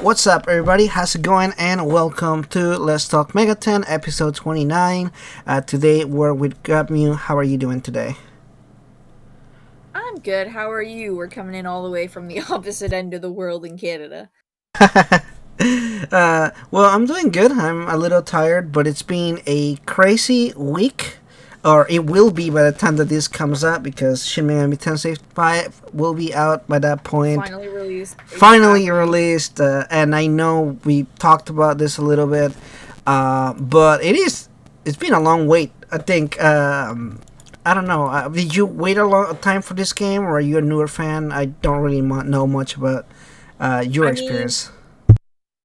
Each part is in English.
What's up, everybody? How's it going? And welcome to Let's Talk Megaten, episode 29. Today we're with Gabbmew. How are you doing today? I'm good. How are you? We're coming in all the way from the opposite end of the world in Canada. Well, I'm doing good. I'm a little tired, but it's been a crazy week. Or it will be by the time that this comes out because Shin Megami Tensei 5 will be out by that point. Finally released. Finally Exactly. released, and I know we talked about this a little bit, but it's been a long wait. I think I don't know. Did you wait a long time for this game, or are you a newer fan? I don't really know much about your I mean, experience.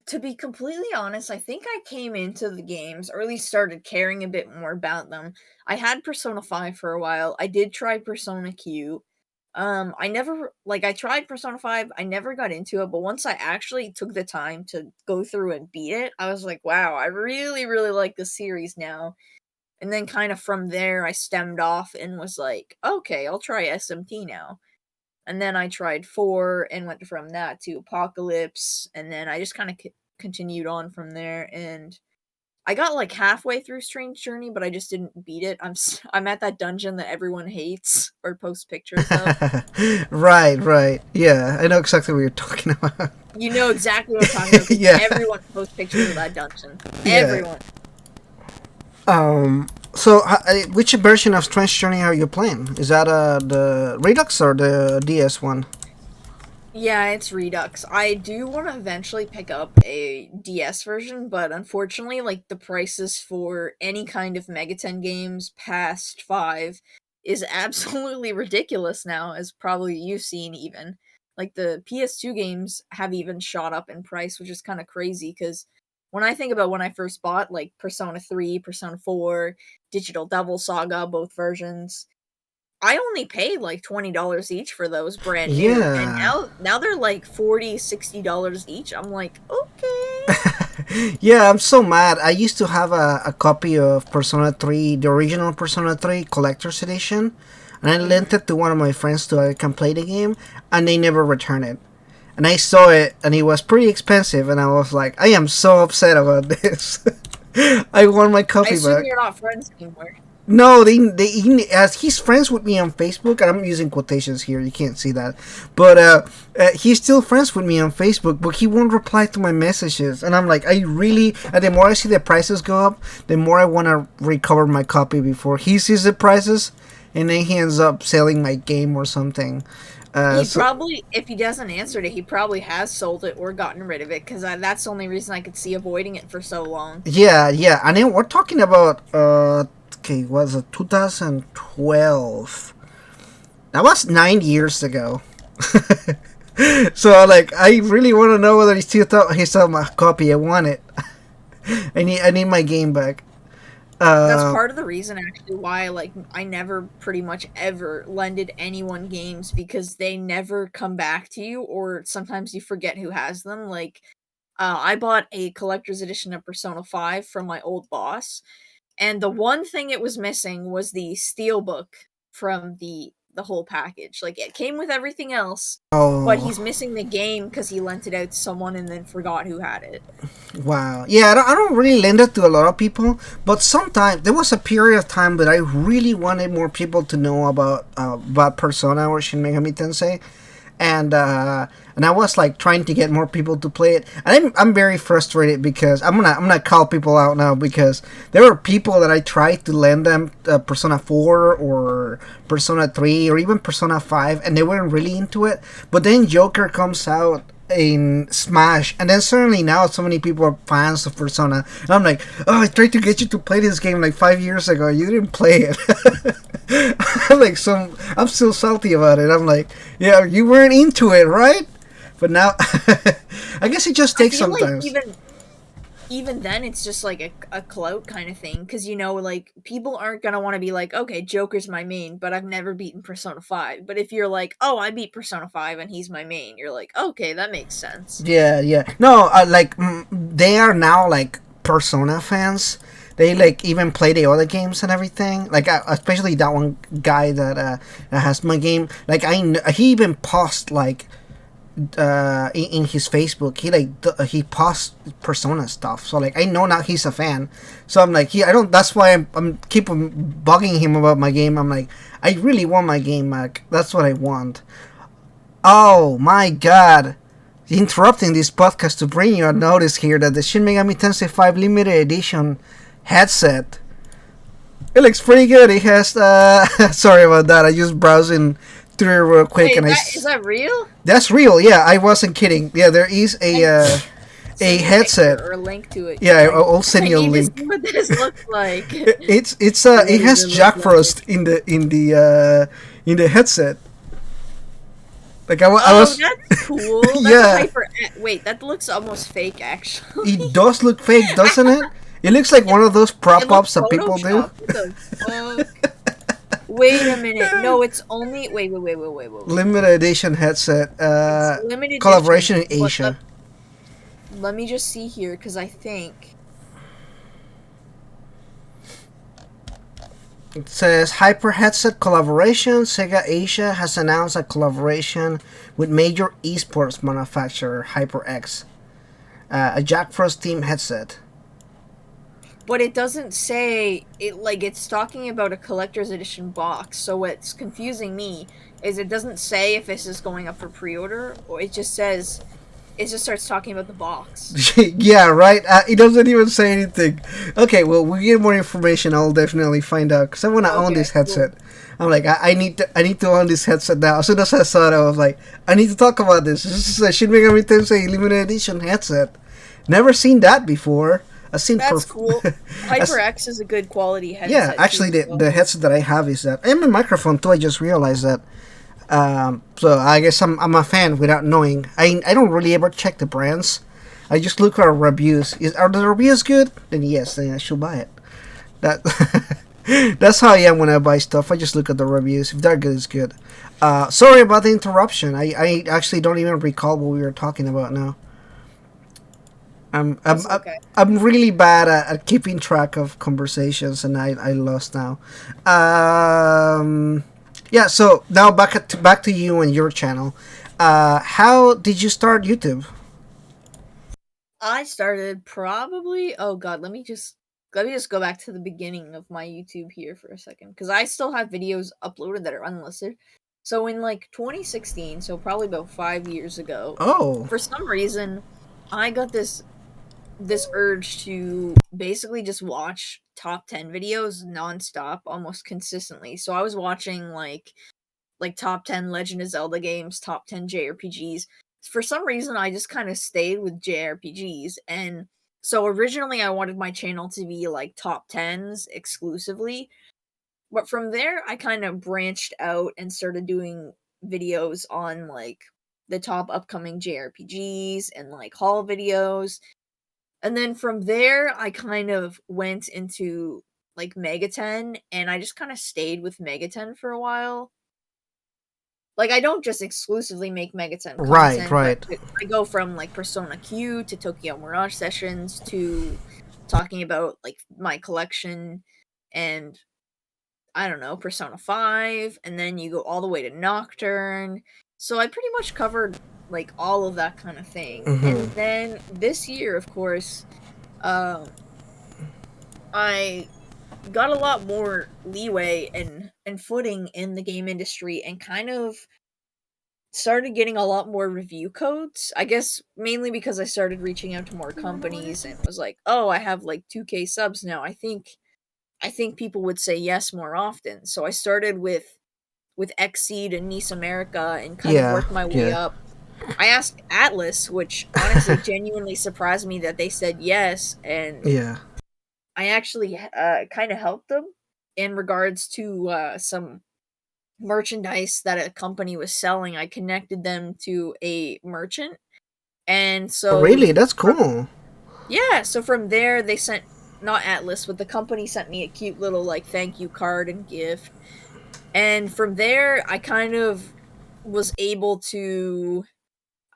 to be completely honest, I think I came into the games, or at least started caring a bit more about them. I had Persona 5 for a while. I did try Persona Q. I never I tried Persona 5, I never got into it, but once I actually took the time to go through and beat it, I was like, wow, I really, really like the series now. And then kind of from there, I stemmed off and was like, okay, I'll try SMT now. And then I tried 4 and went from that to Apocalypse. And then I just kind of continued on from there. And I got like halfway through Strange Journey, but I just didn't beat it. I'm at that dungeon that everyone hates or posts pictures of. Right, right. Yeah, I know exactly what you're talking about. You know exactly what I'm talking about because Yeah, everyone posts pictures of that dungeon. yeah. Everyone. So, which version of Strange Journey are you playing? Is that the Redux or the DS one? Yeah, it's Redux. I do want to eventually pick up a DS version, but unfortunately, like the prices for any kind of Megaten games past 5 is absolutely ridiculous now, as probably you've seen even. Like the PS2 games have even shot up in price, which is kind of crazy because when I think about when I first bought like Persona 3, Persona 4, Digital Devil Saga, both versions, I only paid like $20 each for those brand new, and Yeah. now they're like $40, $60 each. I'm like, okay. Yeah, I'm so mad. I used to have a copy of Persona 3, the original Persona 3 Collector's Edition, and I lent Hmm. it to one of my friends so I can play the game, and they never returned it. And I saw it, and it was pretty expensive, and I was like, I am so upset about this. I want my I copy assume back. you're not friends anymore. No, as he's friends with me on Facebook, and I'm using quotations here. You can't see that, but he's still friends with me on Facebook. But he won't reply to my messages, and I'm like, I really. And the more I see the prices go up, the more I want to recover my copy before he sees the prices, and then he ends up selling my game or something. He So probably, if he doesn't answer it, he probably has sold it or gotten rid of it because that's the only reason I could see avoiding it for so long. yeah, yeah, and then we're talking about okay, was it 2012? That was 9 years ago. So like, I really want to know whether he still thought he saw my copy. I want it. I need my game back. That's Uh, part of the reason actually why like I never pretty much ever lended anyone games because they never come back to you or sometimes you forget who has them. Like I bought a collector's edition of Persona 5 from my old boss, and the one thing it was missing was the steel book from the whole package. Like it came with everything else, but oh he's missing the game because he lent it out to someone and then forgot who had it. wow, yeah. I don't really lend it to a lot of people, but sometimes there was a period of time that I really wanted more people to know about Persona or Shin Megami Tensei, and I was like trying to get more people to play it. And I'm very frustrated because I'm gonna call people out now because there were people that I tried to lend them Persona 4 or Persona 3 or even Persona 5, and they weren't really into it. But then Joker comes out in Smash, and then suddenly now so many people are fans of Persona, and I'm like, oh, I tried to get you to play this game like 5 years ago, you didn't play it. I'm like, I'm still salty about it. I'm like, yeah, you weren't into it, right? But now, I guess it just I takes feel like sometimes. even then it's just like a clout kind of thing because like people aren't gonna want to be like, okay, Joker's my main but I've never beaten Persona 5. But if you're like, oh, I beat Persona 5 and he's my main, you're like, okay, that makes sense. Yeah, yeah. No, like they are now like Persona fans. They like even play the other games and everything. Like especially that one guy that has my game. Like he even paused like in his Facebook, he posts Persona stuff. So like I know now he's a fan. So I'm like, I don't. That's why I'm keep bugging him about my game. I'm like, I really want my game back. That's what I want. Oh my god. Interrupting this podcast to bring you a notice here that the Shin Megami Tensei 5 limited edition headset. It looks pretty good. It has sorry about that. I just browsing through it real quick Wait, and is that real? that's real. Yeah, I wasn't kidding. Yeah, there is a headset or a link to it. Yeah, I'll send you a I need to link. see what this looks like. It has Jack Frost in the headset. Like I was. That's cool. That's yeah. Wait, that looks almost fake, actually. It does look fake, doesn't it? It looks like one of those prop ups that people do. What the fuck? Wait a minute. No, it's only wait. Limited edition headset. Limited collaboration edition, in Asia. Let me just see here, because I think it says Hyper Headset collaboration. Sega Asia has announced a collaboration with major esports manufacturer HyperX. A Jack Frost team headset. But it doesn't say it. Like, it's talking about a collector's edition box. So what's confusing me is it doesn't say if this is going up for pre-order, or it just says. It just starts talking about the box. Yeah, right? It doesn't even say anything. Okay, well, we get more information. I'll definitely find out. Because I want to own this headset. Cool. I'm like, I need to own this headset now. As soon as I saw it, I was like, I need to talk about this. This is a Shin Megami Tensei limited edition headset. Never seen that before. I've seen That's cool. HyperX is a good quality headset. Yeah, actually, the headset that I have is that. And my microphone, too. I just realized that. So I guess I'm a fan without knowing. I don't really ever check the brands. I just look at reviews. Are the reviews good? Then yes, then I should buy it. That's how I am when I buy stuff. I just look at the reviews. If they're good, it's good. Sorry about the interruption. I actually don't even recall what we were talking about now. I'm really bad at keeping track of conversations, and I lost now. Yeah, so now back to you and your channel. How did you start YouTube? I started probably. Oh God, let me just go back to the beginning of my YouTube here for a second, because I still have videos uploaded that are unlisted. So in like 2016, so probably about 5 years ago. Oh. For some reason, I got this urge to basically just watch top 10 videos nonstop, almost consistently. So I was watching like top 10 Legend of Zelda games, top 10 JRPGs. For some reason, I just kind of stayed with JRPGs. And so originally I wanted my channel to be like top 10s exclusively. But from there, I kind of branched out and started doing videos on like the top upcoming JRPGs and like haul videos. And then from there, I kind of went into like Megaten, and I just kind of stayed with Megaten for a while. Like, I don't just exclusively make Megaten content. Right. I go from like Persona Q to Tokyo Mirage Sessions to talking about like my collection and I don't know, Persona 5, and then you go all the way to Nocturne. So I pretty much covered like all of that kind of thing. Mm-hmm. And then this year, of course, I got a lot more leeway and footing in the game industry and kind of started getting a lot more review codes. I guess mainly because I started reaching out to more companies and was like, "Oh, I have like 2K subs now. I think people would say yes more often." So I started with Xseed and Nice America and kind of worked my way up. I asked Atlas, which honestly genuinely surprised me that they said yes, and I actually kind of helped them in regards to some merchandise that a company was selling. I connected them to a merchant, and so really, that's cool. Yeah, so from there they sent not Atlas, but the company sent me a cute little like thank you card and gift. And from there I kind of was able to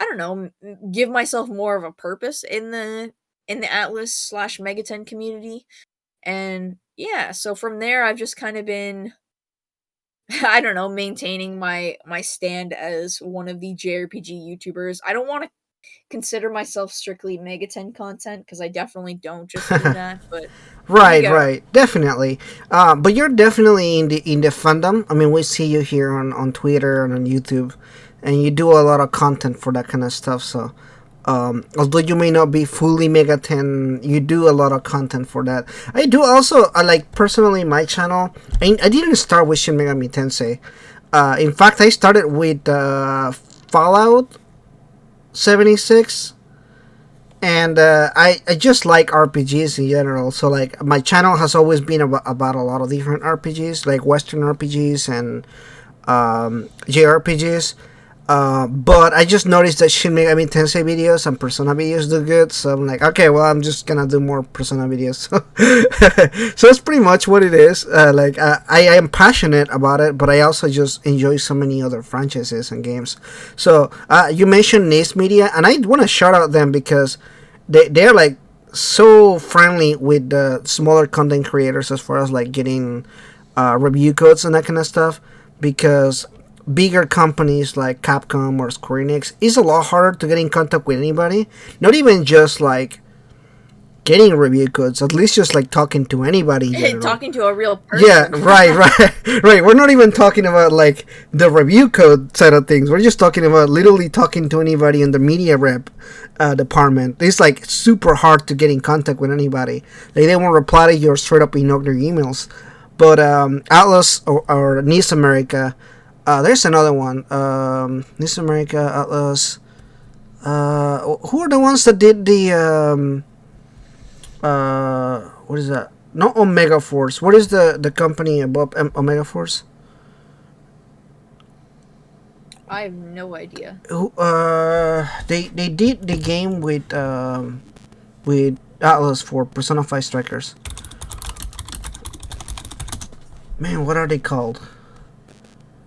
I don't know, give myself more of a purpose in the Atlas / Megaten community. And yeah, so from there I've just kind of been I don't know, maintaining my stand as one of the JRPG YouTubers. I don't want to consider myself strictly Megaten content because I definitely don't just do that. But there you Right, go. right, definitely. But you're definitely in the fandom. I mean, we see you here on Twitter and on YouTube, and you do a lot of content for that kind of stuff. So, although you may not be fully Megaten, you do a lot of content for that. I do also. I like personally my channel. I didn't start with Shin Megami Tensei. In fact, I started with Fallout 76, and I just like RPGs in general. So like my channel has always been about a lot of different RPGs, like Western RPGs and JRPGs. But I just noticed that Shin Megami Tensei videos and Persona videos do good, so I'm like, okay, well, I'm just gonna do more Persona videos. So that's pretty much what it is. I am passionate about it, but I also just enjoy so many other franchises and games. So you mentioned Nice Media, and I want to shout out them because they're like so friendly with the smaller content creators as far as like getting review codes and that kind of stuff, because bigger companies like Capcom or Square Enix, it's a lot harder to get in contact with anybody. Not even just like getting review codes, at least just like talking to anybody in general. Talking to a real Yeah, person. right, right, right. We're not even talking about like the review code side of things. We're just talking about literally talking to anybody in the media rep department. It's like super hard to get in contact with anybody. Like they won't reply to you or straight up ignore their emails. But Atlas or Nice America, there's another one. Nice America, Atlas. Who are the ones that did the what is that? Not Omega Force. What is the company above Omega Force? I have no idea. Who they did the game with Atlas for Persona 5 Strikers. Man, what are they called?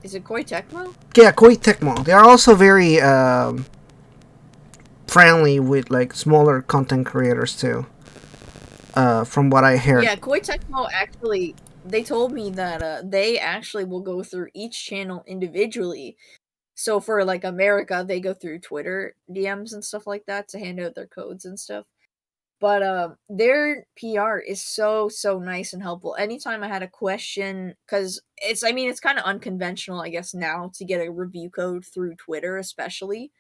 Is it Koei Tecmo? Yeah, Koei Tecmo. They are also very friendly with like smaller content creators too. From what I heard. Yeah, Koei Tecmo actually. They told me that they actually will go through each channel individually. So for like America, they go through Twitter DMs and stuff like that to hand out their codes and stuff. But their PR is so nice and helpful. Anytime I had a question, because it's kind of unconventional, I guess, now to get a review code through Twitter, especially.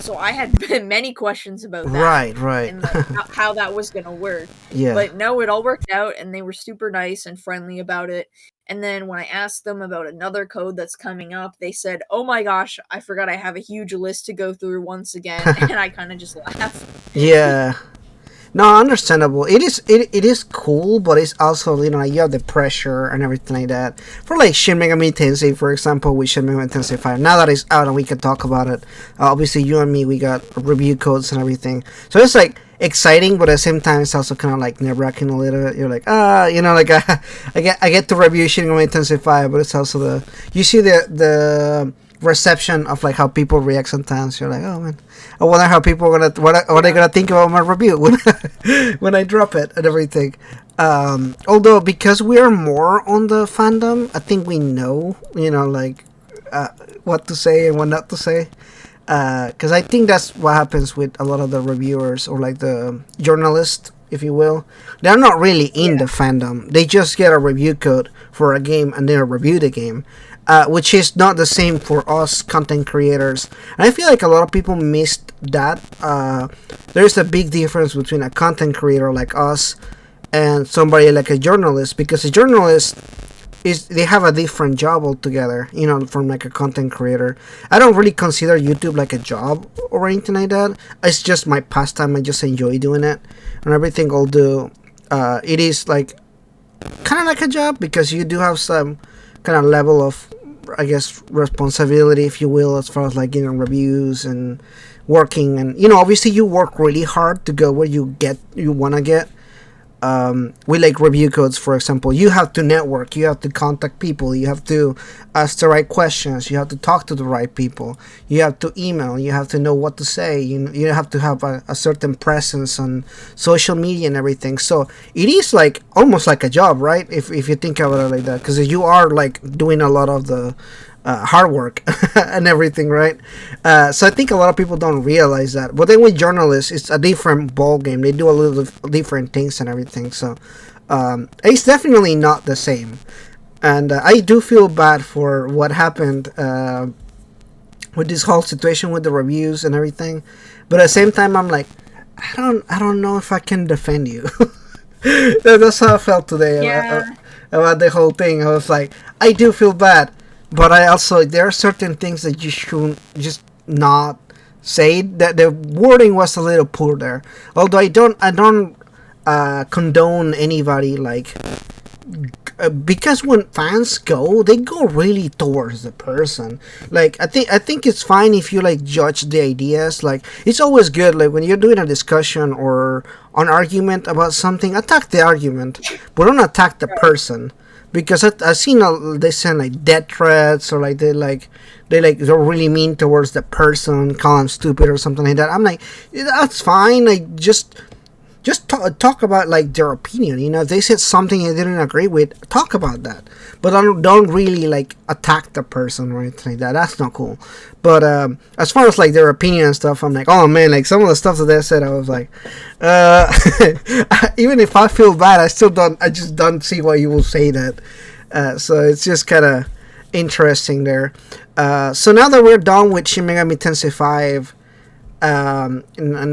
So I had many questions about that Right, right. and like how that was gonna work. Yeah. But no, it all worked out, and they were super nice and friendly about it. And then when I asked them about another code that's coming up, they said, "Oh my gosh, I forgot I have a huge list to go through once again," and I kind of just laughed. Yeah. No, understandable. It is cool, but it's also, you know, like you have the pressure and everything like that. For like Shin Megami Tensei, for example, with Shin Megami Tensei 5. Now that it's out and we can talk about it, obviously you and me, we got review codes and everything. So it's like exciting, but at the same time, it's also kind of like nerve wracking a little bit. You're like, you know, like I get to review Shin Megami Tensei 5, but it's also you see the reception of like how people react sometimes. You're like, oh man, I wonder how people are gonna what are they gonna think about my review when I drop it and everything. Although because we are more on the fandom, I think we know, you know, like what to say and what not to say. Because I think that's what happens with a lot of the reviewers or like the journalists, if you will. They're not really in the fandom. They just get a review code for a game and they review the game. Which is not the same for us content creators. And I feel like a lot of people missed that. There's a big difference between a content creator like us and somebody like a journalist, because a journalist they have a different job altogether, you know, from like a content creator. I don't really consider YouTube like a job or anything like that. It's just my pastime. I just enjoy doing it, and everything I'll do, it is like kind of like a job, because you do have some kind of level of, I guess, responsibility, if you will, as far as like getting reviews and working, and you know, obviously you work really hard to go where you want to get. with like review codes, for example, you have to network, you have to contact people, you have to ask the right questions, you have to talk to the right people, you have to email, you have to know what to say, you have to have a certain presence on social media and everything. So it is like almost like a job, right? If you think about it like that, because you are like doing a lot of the hard work and everything, right? So I think a lot of people don't realize that. But then with journalists, it's a different ball game. They do a little different things and everything. So it's definitely not the same. And I do feel bad for what happened with this whole situation with the reviews and everything. But at the same time, I'm like, I don't know if I can defend you. That's how I felt today Yeah. about the whole thing. I was like, I do feel bad, but I also, there are certain things that you should just not say. That the wording was a little poor there. Although I don't condone anybody like because when fans go, they go really towards the person. Like I think it's fine if you like judge the ideas. Like it's always good. Like when you're doing a discussion or an argument about something, attack the argument, but don't attack the Right. person. Because I've seen they send like death threats, or like they're really mean towards the person, call them stupid or something like that. I'm like, yeah, that's fine. Like just talk about like their opinion. If they said something you didn't agree with, talk about that. But don't really like attack the person or anything like that. That's not cool. But as far as like their opinion and stuff, I'm like, oh man, like some of the stuff that they said, I was like, uh, even if I feel bad, I just don't see why you will say that. So it's just kind of interesting there. So now that we're done with Shin Megami Tensei 5, and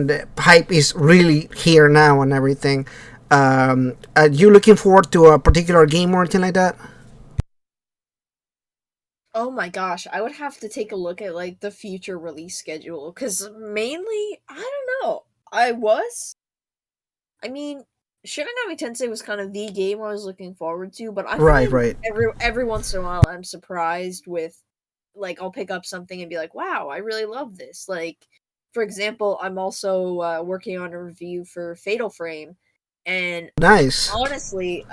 the hype is really here now and everything. Are you looking forward to a particular game or anything like that? Oh my gosh, I would have to take a look at like the future release schedule because mainly I don't know. I mean, Shinigami Tensei was kind of the game I was looking forward to, but I Right, find right. every once in a while I'm surprised with like I'll pick up something and be like, "Wow, I really love this." Like for example, I'm also working on a review for Fatal Frame, and Nice. honestly,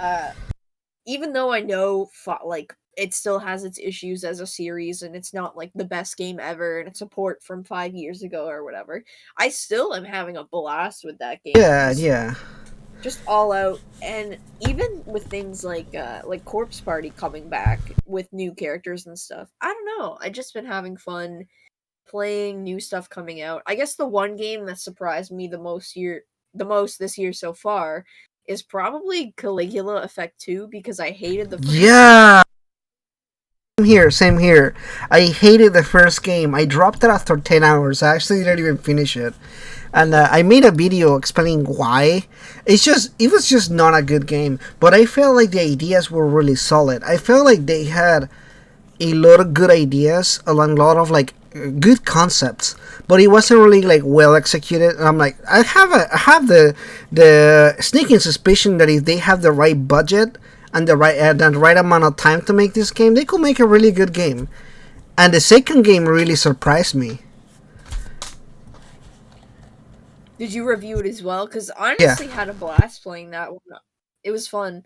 even though I know like it still has its issues as a series and it's not like the best game ever and it's a port from 5 years ago or whatever, I still am having a blast with that game. Yeah, yeah. Just all out, and even with things like Corpse Party coming back with new characters and stuff. I don't know. I just been having fun playing new stuff coming out. I guess the one game that surprised me the most this year so far is probably Caligula Effect 2 because I hated the first game. Yeah. Same here, same here. I hated the first game. I dropped it after 10 hours. I actually didn't even finish it. And I made a video explaining why. It was just not a good game. But I felt like the ideas were really solid. I felt like they had a lot of good ideas, a lot of like good concepts, but it wasn't really like well executed. And I'm like, I have the sneaking suspicion that if they have the right budget and the right amount of time to make this game, they could make a really good game. And the second game really surprised me. Did you review it as well? Because I Yeah. honestly had a blast playing that one. It was fun.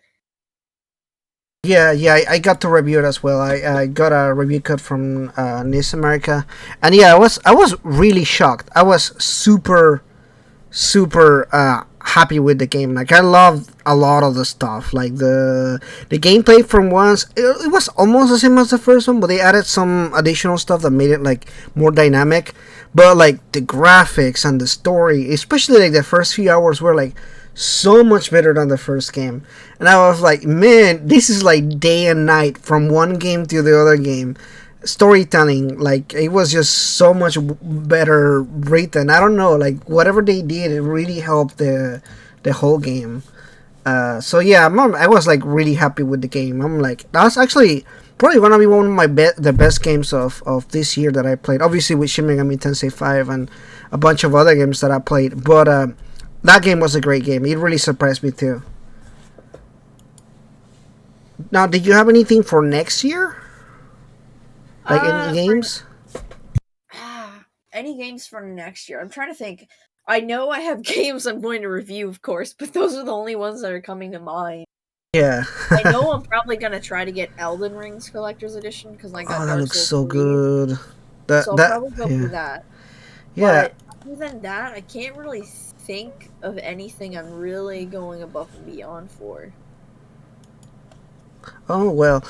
Yeah, I got to review it as well. I got a review code from Nice America, and yeah, I was really shocked. I was super happy with the game. Like I loved a lot of the stuff. Like the gameplay from once, it was almost the same as the first one, but they added some additional stuff that made it like more dynamic. But like the graphics and the story, especially like the first few hours, were like so much better than the first game. And I was like, man, this is like day and night from one game to the other game. Storytelling, like it was just so much better written. I don't know, like whatever they did, it really helped the whole game. So yeah, I was like really happy with the game. I'm like, that's actually probably gonna be one of the best games of this year that I played. Obviously with Shin Megami Tensei 5 and a bunch of other games that I played, but that game was a great game. It really surprised me too. Now, did you have anything for next year? Like any For games? any games for next year? I'm trying to think. I know I have games I'm going to review, of course, but those are the only ones that are coming to mind. Yeah. I know I'm probably gonna try to get Elden Ring's Collector's Edition because I got Oh, that Dark looks Souls so 3, good. so I'll That probably go for yeah. that. Yeah. But other than that, I can't really think of anything I'm really going above and beyond for. Oh well.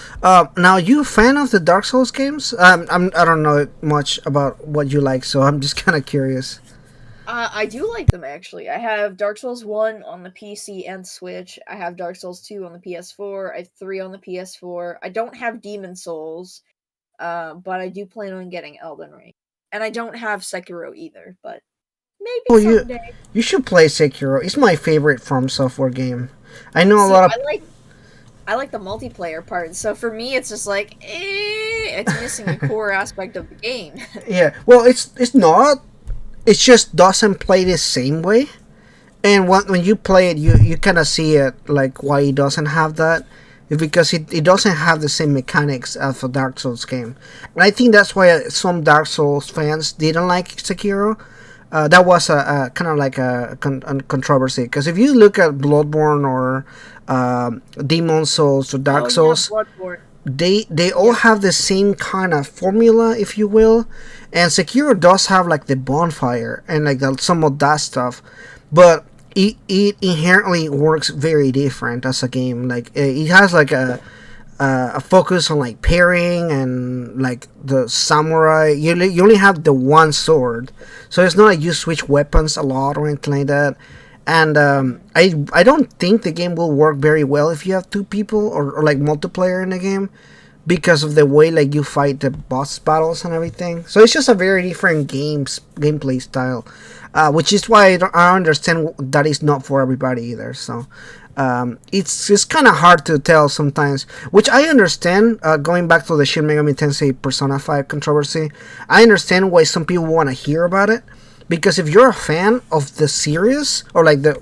Now you a fan of the Dark Souls games? I don't know much about what you like, so I'm just kind of curious. I do like them actually. I have Dark Souls 1 on the PC and Switch. I have Dark Souls 2 on the PS4. I have 3 on the PS4. I don't have Demon Souls, but I do plan on getting Elden Ring. And I don't have Sekiro either, but maybe Oh, someday. you should play Sekiro. It's my favorite From Software game. I know a See, lot of I like the multiplayer part. So for me, it's just like, it's missing a core aspect of the game. yeah. Well, it's not. It just doesn't play the same way. And when you play it, you kind of see it like why it doesn't have that. Because it doesn't have the same mechanics as a Dark Souls game. And I think that's why some Dark Souls fans didn't like Sekiro. That was a kind of like a controversy. Because if you look at Bloodborne or Demon Souls or Oh Dark yeah, Souls, Bloodborne. they all Yeah. have the same kind of formula, if you will. And Sekiro does have like the bonfire and like some of that stuff, but it inherently works very different as a game. Like it has like a focus on like pairing and like the samurai. You only have the one sword, so it's not like you switch weapons a lot or anything like that. And I don't think the game will work very well if you have two people or like multiplayer in the game because of the way like you fight the boss battles and everything. So it's just a very different gameplay style, which is why I understand that is not for everybody either. So it's just kind of hard to tell sometimes, which I understand. Going back to the Shin Megami Tensei Persona 5 controversy, I understand why some people want to hear about it. Because if you're a fan of the series or like the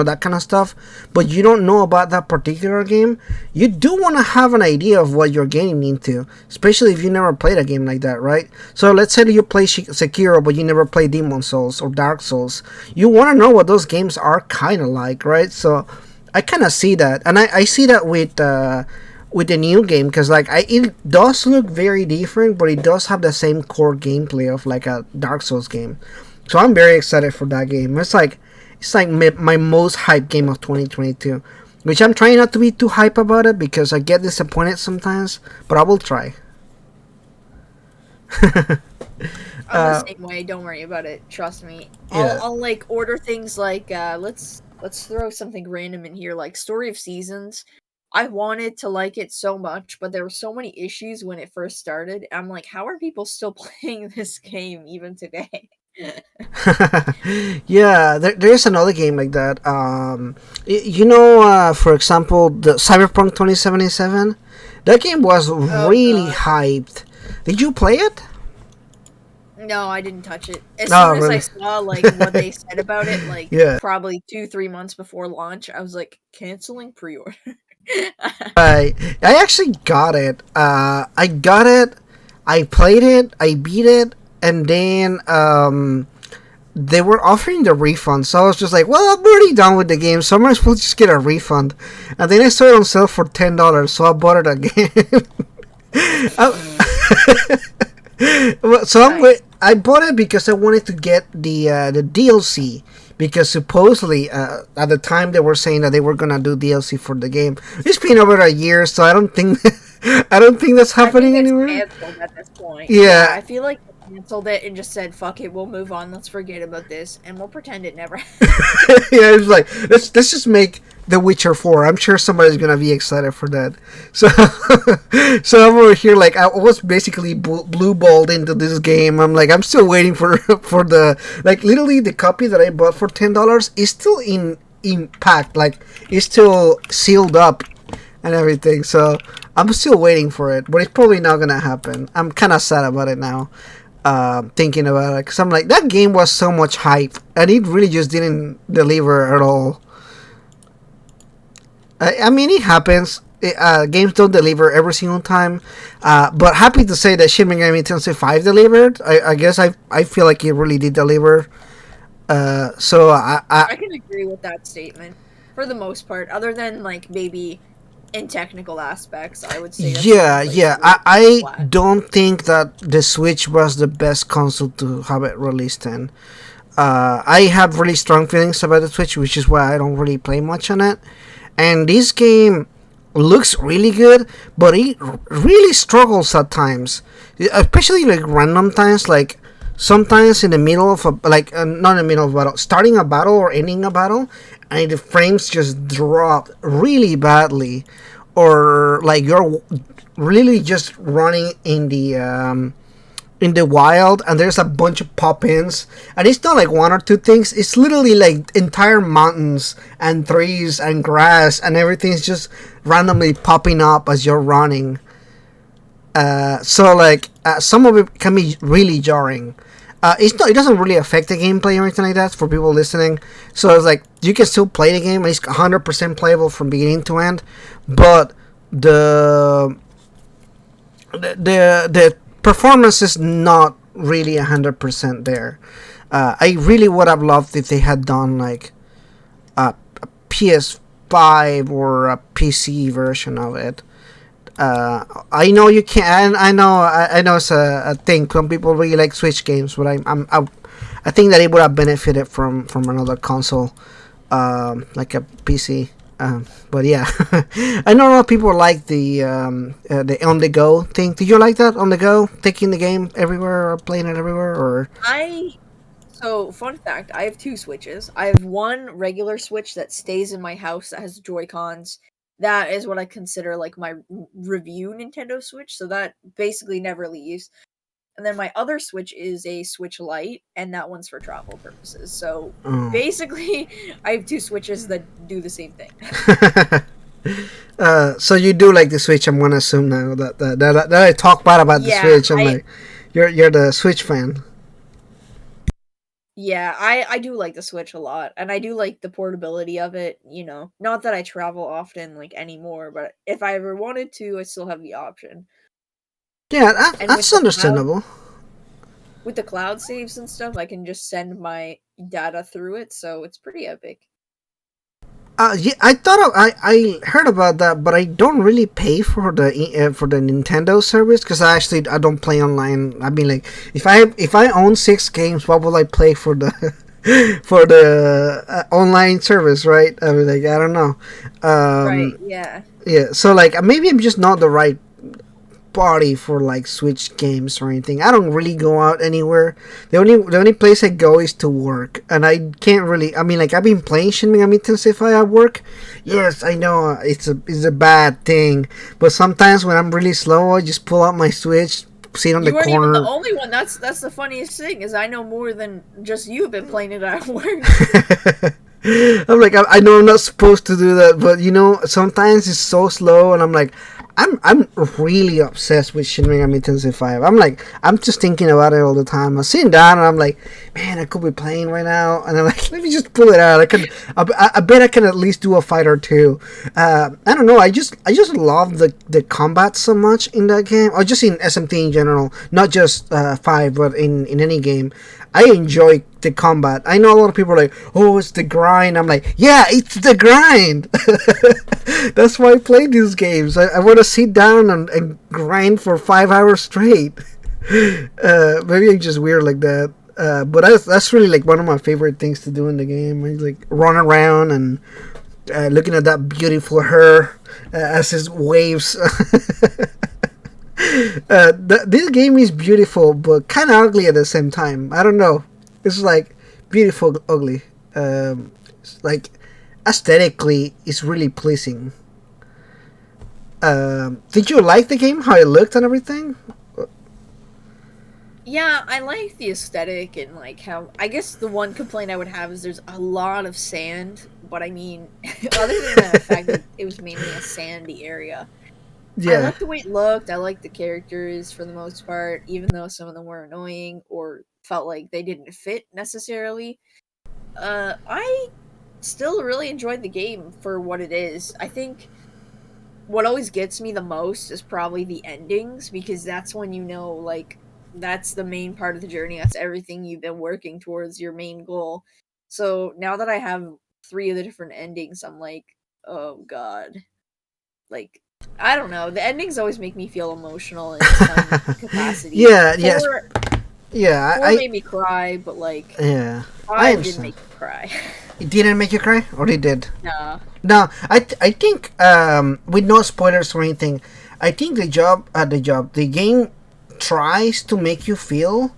that kind of stuff, but you don't know about that particular game, you do want to have an idea of what you're getting into, especially if you never played a game like that, right? So let's say that you play Sekiro, but you never play Demon Souls or Dark Souls. You want to know what those games are kind of like, right? So I kind of see that, and I see that with the new game because like it does look very different, but it does have the same core gameplay of like a Dark Souls game. So I'm very excited for that game. It's like my most hyped game of 2022, which I'm trying not to be too hype about it because I get disappointed sometimes, but I will try. I'm the same way. Don't worry about it. Trust me. Yeah. I'll like order things like let's throw something random in here like Story of Seasons. I wanted to like it so much, but there were so many issues when it first started. I'm like, how are people still playing this game even today? Yeah, there is another game like that. For example, the Cyberpunk 2077. That game was Oh really god. hyped. Did you play it? No, I didn't touch it. As Oh, soon as I really? saw like what they said about it, like Yeah. probably 2-3 months before launch, I was like canceling pre-order. I actually got it. I got it. I played it. I beat it, and then they were offering the refund. So I was just like, well, I'm already done with the game, so I might as well just get a refund. And then I saw it on sale for $10, so I bought it again. So Nice. I bought it because I wanted to get the DLC because supposedly at the time they were saying that they were gonna do DLC for the game. It's been over a year, so I don't think I don't think that's I think happening it's anymore. canceled at this point. Yeah, Yeah, I feel like they canceled it and just said, "Fuck it, we'll move on. Let's forget about this, and we'll pretend it never happened." yeah. It's like let's just make The Witcher 4. I'm sure somebody's gonna be excited for that. So so I'm over here like I was basically blue balled into this game. I'm like I'm still waiting for for the like literally the copy that I bought for $10 is still in packed, like it's still sealed up and everything. So I'm still waiting for it, but it's probably not gonna happen. I'm kind of sad about it now. Thinking about it, because I'm like that game was so much hype, and it really just didn't deliver at all. I mean, it happens. Games don't deliver every single time, but happy to say that Shin Megami Tensei 5 delivered. I guess I feel like it really did deliver. So I can agree with that statement for the most part. Other than like maybe in technical aspects, I would say that's the only yeah, place yeah. where it's I flat. don't think that the Switch was the best console to have it released in. I have really strong feelings about the Switch, which is why I don't really play much on it. And this game looks really good, but it really struggles at times, especially like random times, like sometimes in the middle of a like not in the middle of a battle, starting a battle or ending a battle, and the frames just drop really badly, or like you're really just running in the wild and there's a bunch of pop-ins, and it's not like one or two things, it's literally like entire mountains and trees and grass and everything's just randomly popping up as you're running. So like some of it can be really jarring. It doesn't really affect the gameplay or anything like that for people listening, so it's like you can still play the game and it's 100% playable from beginning to end, but the the performance is not really 100% there. I really would have loved if they had done like a PS5 or a PC version of it. I know you can. I know it's a thing. Some people really like Switch games, but I think that it would have benefited from another console, like a PC. But yeah, I know a lot of people like the on the go thing. Did you like that on the go, taking the game everywhere or playing it everywhere? Or I So fun fact, I have two Switches. I have one regular Switch that stays in my house that has Joy Cons. That is what I consider like my review Nintendo Switch. So that basically never leaves. And then my other Switch is a Switch Lite, and that one's for travel purposes. So oh. basically, I have two Switches that do the same thing. So you do like the Switch? I'm gonna assume now that I talk bad about the Yeah, Switch. I'm like, you're the Switch fan. I do like the Switch a lot, and I do like the portability of it. Not that I travel often like anymore, but if I ever wanted to, I still have the option. Yeah, And that's understandable. with the cloud saves and stuff, I can just send my data through it, so it's pretty epic. Yeah, I thought I heard about that, but I don't really pay for the Nintendo service because I don't play online. I mean, like if I own 6 games, what will I play for the for the online service, right? I mean, like I don't know. Right, Um, yeah. yeah, so like maybe I'm just not the right party for like Switch games or anything. I don't really go out anywhere. The only place I go is to work, and I can't really. I mean, like I've been playing Shin Megami Tensei 5 at work. Yes, I know it's a bad thing, but sometimes when I'm really slow, I just pull out my Switch, sit on the You weren't even the corner. only one. That's the funniest thing, is I know more than just you have been playing it at work. I'm like I know I'm not supposed to do that, but sometimes it's so slow, and I'm like I'm really obsessed with Shin Megami Tensei 5. I'm just thinking about it all the time. I'm sitting down and I'm like, man, I could be playing right now, and I'm like, let me just pull it out. I bet I can at least do a fight or two. I don't know. I just love the combat so much in that game, or just in SMT in general, not just 5, but in any game. I enjoy the combat. I know a lot of people are like, oh, it's the grind. I'm like, yeah, it's the grind. That's why I play these games. I want to sit down and grind for 5 hours straight. Maybe I'm just weird like that. But that's really like one of my favorite things to do in the game. I like run around and looking at that beautiful hair as it waves. This game is beautiful, but kind of ugly at the same time. I don't know. It's like beautiful, ugly. It's like aesthetically, it's really pleasing. Did you like the game? How it looked and everything? Yeah, I like the aesthetic and like how, I guess the one complaint I would have is there's a lot of sand, but I mean, other than the fact that it was mainly a sandy area, I Yeah. liked the way it looked. I liked the characters for the most part, even though some of them were annoying or felt like they didn't fit necessarily. I still really enjoyed the game for what it is. I think what always gets me the most is probably the endings, because that's when like that's the main part of the journey. That's everything you've been working towards, your main goal. So now that I have 3 of the different endings, I'm like, oh god. Like, I don't know. The endings always make me feel emotional in some capacity. Yeah, yes, Four, yeah. four made me cry, but like Yeah, I 5 didn't understand. make me cry. It didn't make you cry, or it did? Nah. No, I think with no spoilers or anything, I think the game tries to make you feel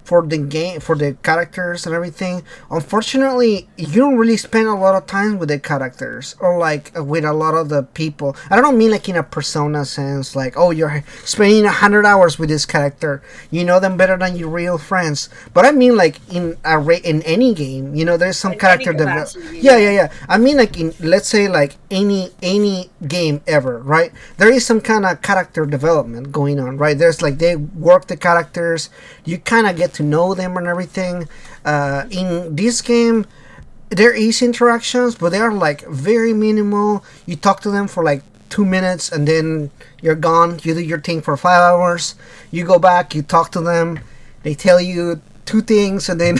for the game, for the characters and everything. Unfortunately, you don't really spend a lot of time with the characters or like with a lot of the people. I don't mean like in a persona sense, like oh you're spending 100 hours with this character, you know them better than your real friends. But I mean like in any game, you know, there's some In any character capacity, yeah, yeah. yeah, yeah. I mean like in, let's say like any game ever, right? There is some kind of character development going on, right? There's like they work the characters, you kind of get to know them and everything. In this game, there is interactions, but they are like very minimal. You talk to them for like 2 minutes, and then you're gone. You do your thing for 5 hours. You go back, you talk to them. They tell you two things, and then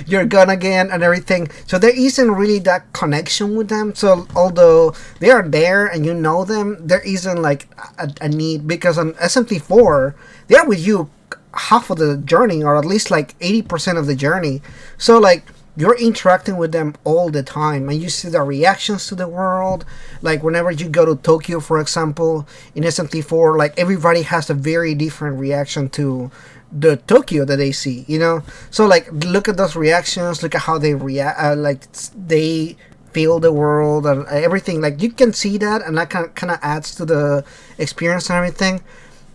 you're gone again, and everything. So there isn't really that connection with them. So although they are there and you know them, there isn't like a need, because on SMT4 they are with you half of the journey, or at least like 80% of the journey. So like you're interacting with them all the time, and you see their reactions to the world. Like whenever you go to Tokyo, for example, in SMT4, like everybody has a very different reaction to the Tokyo that they see, you know. So like look at those reactions, look at how they react, like they feel the world and everything. Like you can see that, and that kind of adds to the experience and everything.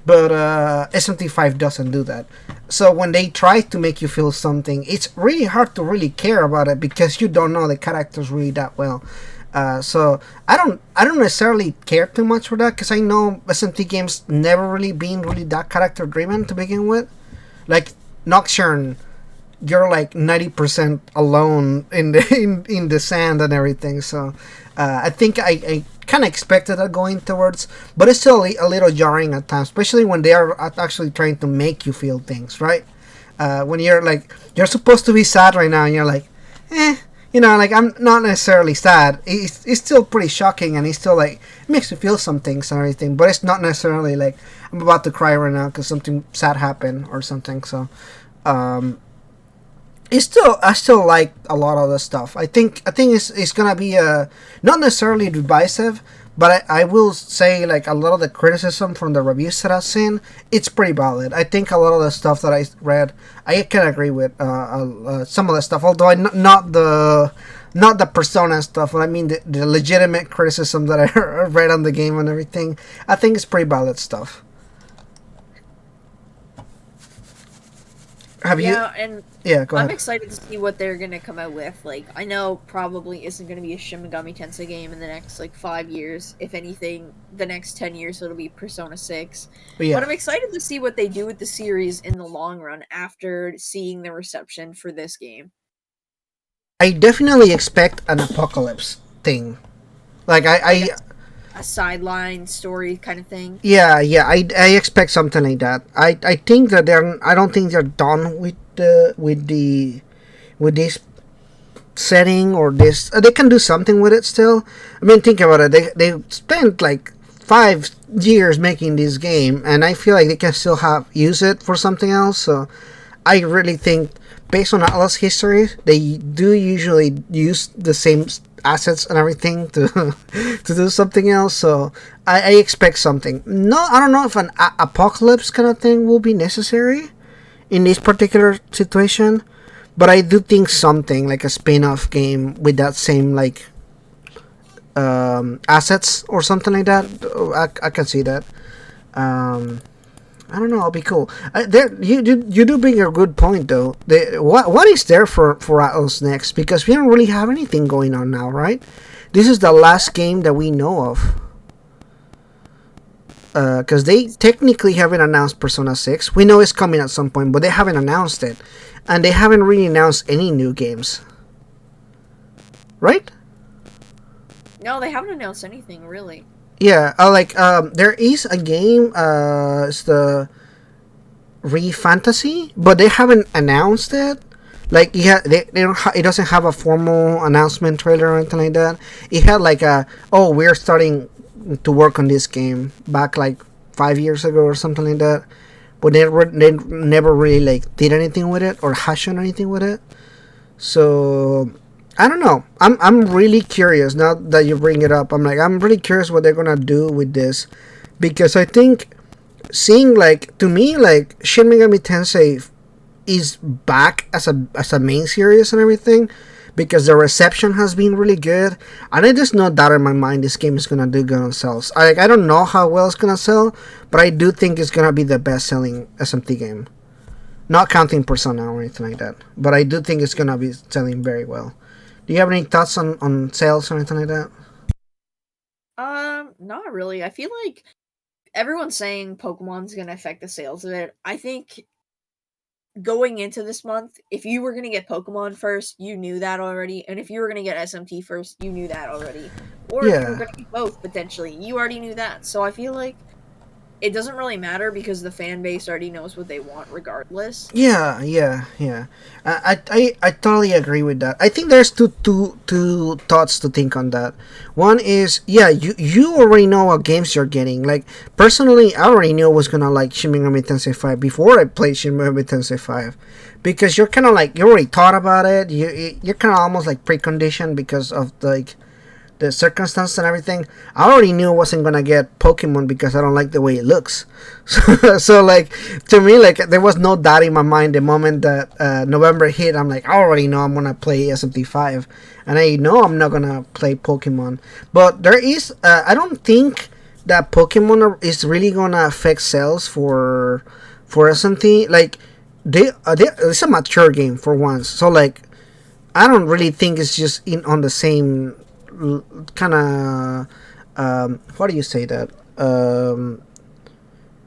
But SMT5 doesn't do that. So when they try to make you feel something, it's really hard to really care about it because you don't know the characters really that well. So I don't necessarily care too much for that, because I know SMT games never really been really that character driven to begin with. Like Nocturne, you're like 90% alone in the in the sand and everything. So I think I kind of expected that going towards, but it's still a little jarring at times, especially when they are actually trying to make you feel things, right? When you're like you're supposed to be sad right now, and you're like, you know, like I'm not necessarily sad. It's still pretty shocking, and it's still like it makes you feel some things and everything, but it's not necessarily like I'm about to cry right now because something sad happened or something. So um, it's still I still like a lot of the stuff. I think it's gonna be not necessarily divisive, but I will say like a lot of the criticism from the reviews that I've seen, it's pretty valid. I think a lot of the stuff that I read, I can agree with some of the stuff. Although not the Persona stuff, but I mean the legitimate criticism that I read on the game and everything. I think it's pretty valid stuff. Have you? Yeah, and Yeah, go I'm ahead. excited to see what they're gonna come out with. Like, I know probably isn't gonna be a Shin Megami Tensei game in the next like 5 years. If anything, the next 10 years it'll be Persona 6. But But yeah. I'm excited to see what they do with the series in the long run after seeing the reception for this game. I definitely expect an apocalypse thing. Like Like a sideline story kind of thing. yeah, I expect something like that. I think that I don't think they're done with this setting or this. They can do something with it still. I mean, think about it. They spent like 5 years making this game, and I feel like they can still have use it for something else. So I really think, based on Atlas history, they do usually use the same assets and everything to to do something else. So I expect something. No, I don't know if an apocalypse kind of thing will be necessary in this particular situation, but I do think something like a spin-off game with that same like assets or something like that. I can see that. Um, I don't know. It'll be cool. There, you do bring a good point though. What is there for Atlas next? Because we don't really have anything going on now, right? This is the last game that we know of. Because they technically haven't announced Persona 6. We know it's coming at some point, but they haven't announced it, and they haven't really announced any new games, right? No, they haven't announced anything really. Yeah, there is a game. It's the Re Fantasy, but they haven't announced it. Like they don't it doesn't have a formal announcement trailer or anything like that. It had like a, oh, we're starting to work on this game back like 5 years ago or something like that. But they never really like did anything with it or hash on anything with it. So I don't know. I'm really curious now that you bring it up. I'm really curious what they're gonna do with this, because I think seeing, like, to me, like, Shin Megami Tensei is back as a main series and everything, because the reception has been really good, and I just no doubt in my mind this game is gonna do good on sales. I don't know how well it's gonna sell, but I do think it's gonna be the best selling SMT game, not counting Persona or anything like that. But I do think it's gonna be selling very well. Do you have any thoughts on sales or anything like that? Not really. I feel like everyone's saying Pokemon's gonna affect the sales of it. I think going into this month, if you were gonna get Pokemon first, you knew that already, and if you were gonna get SMT first, you knew that already. Or if you were Yeah. gonna get both potentially, you already knew that. So I feel like it doesn't really matter because the fan base already knows what they want regardless. Yeah. I totally agree with that. I think there's two thoughts to think on that. One is, yeah, you already know what games you're getting. Like, personally, I already knew I was gonna like Shin Megami Tensei 5 before I played Shin Megami Tensei 5, because you're kind of like, you already thought about it. You're kind of almost like preconditioned because of the circumstance and everything. I already knew I wasn't gonna get Pokemon because I don't like the way it looks. So like, to me, like, there was no doubt in my mind the moment that November hit. I'm like, I already know I'm gonna play SMT5, and I know I'm not gonna play Pokemon. But there is, I don't think that Pokemon is really gonna affect sales for SMT. Like, it's a mature game for once. So like, I don't really think it's just in on the same kind of, what do you say that,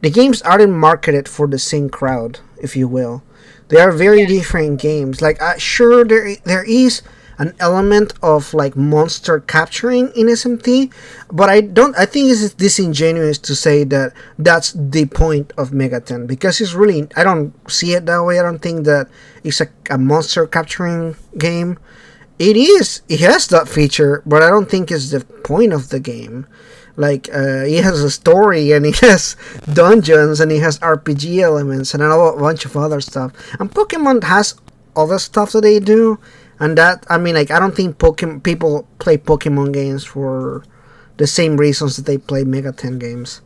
the games aren't marketed for the same crowd, if you will. They are very Yeah. different games. Like, sure, there is an element of like monster capturing in SMT, but I think it's disingenuous to say that that's the point of Megaten, because it's really, I don't see it that way. I don't think that it's a monster capturing game. It is. It has that feature, but I don't think it's the point of the game. Like, it has a story, and it has dungeons, and it has RPG elements, and a bunch of other stuff. And Pokemon has other stuff that they do, and that, I mean, like, I don't think people play Pokemon games for the same reasons that they play Megaten games.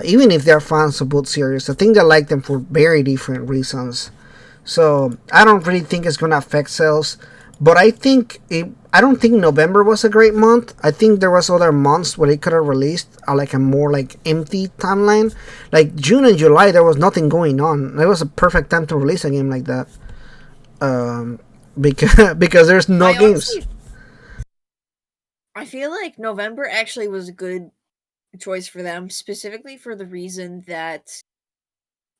Even if they're fans of both series, I think they like them for very different reasons. So I don't really think it's gonna affect sales. But I don't think November was a great month. I think there was other months where they could have released like a more like empty timeline. Like June and July, there was nothing going on. It was a perfect time to release a game like that. Because there's no I games. honestly, I feel like November actually was a good choice for them, specifically for the reason that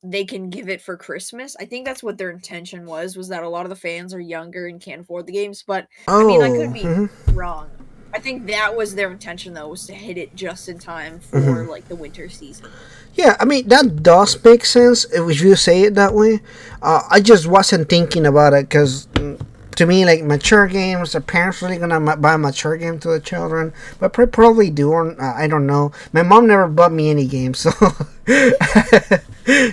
they can give it for Christmas. I think that's what their intention was that a lot of the fans are younger and can't afford the games, but I mean, I could Oh, be wrong. I think that was their intention though, was to hit it just in time for like the winter season. yeah. I mean, that does make sense if you say it that way. I just wasn't thinking about it because, to me, like, mature games, are parents really gonna buy a mature game to the children? But probably do, or I don't know. My mom never bought me any games, so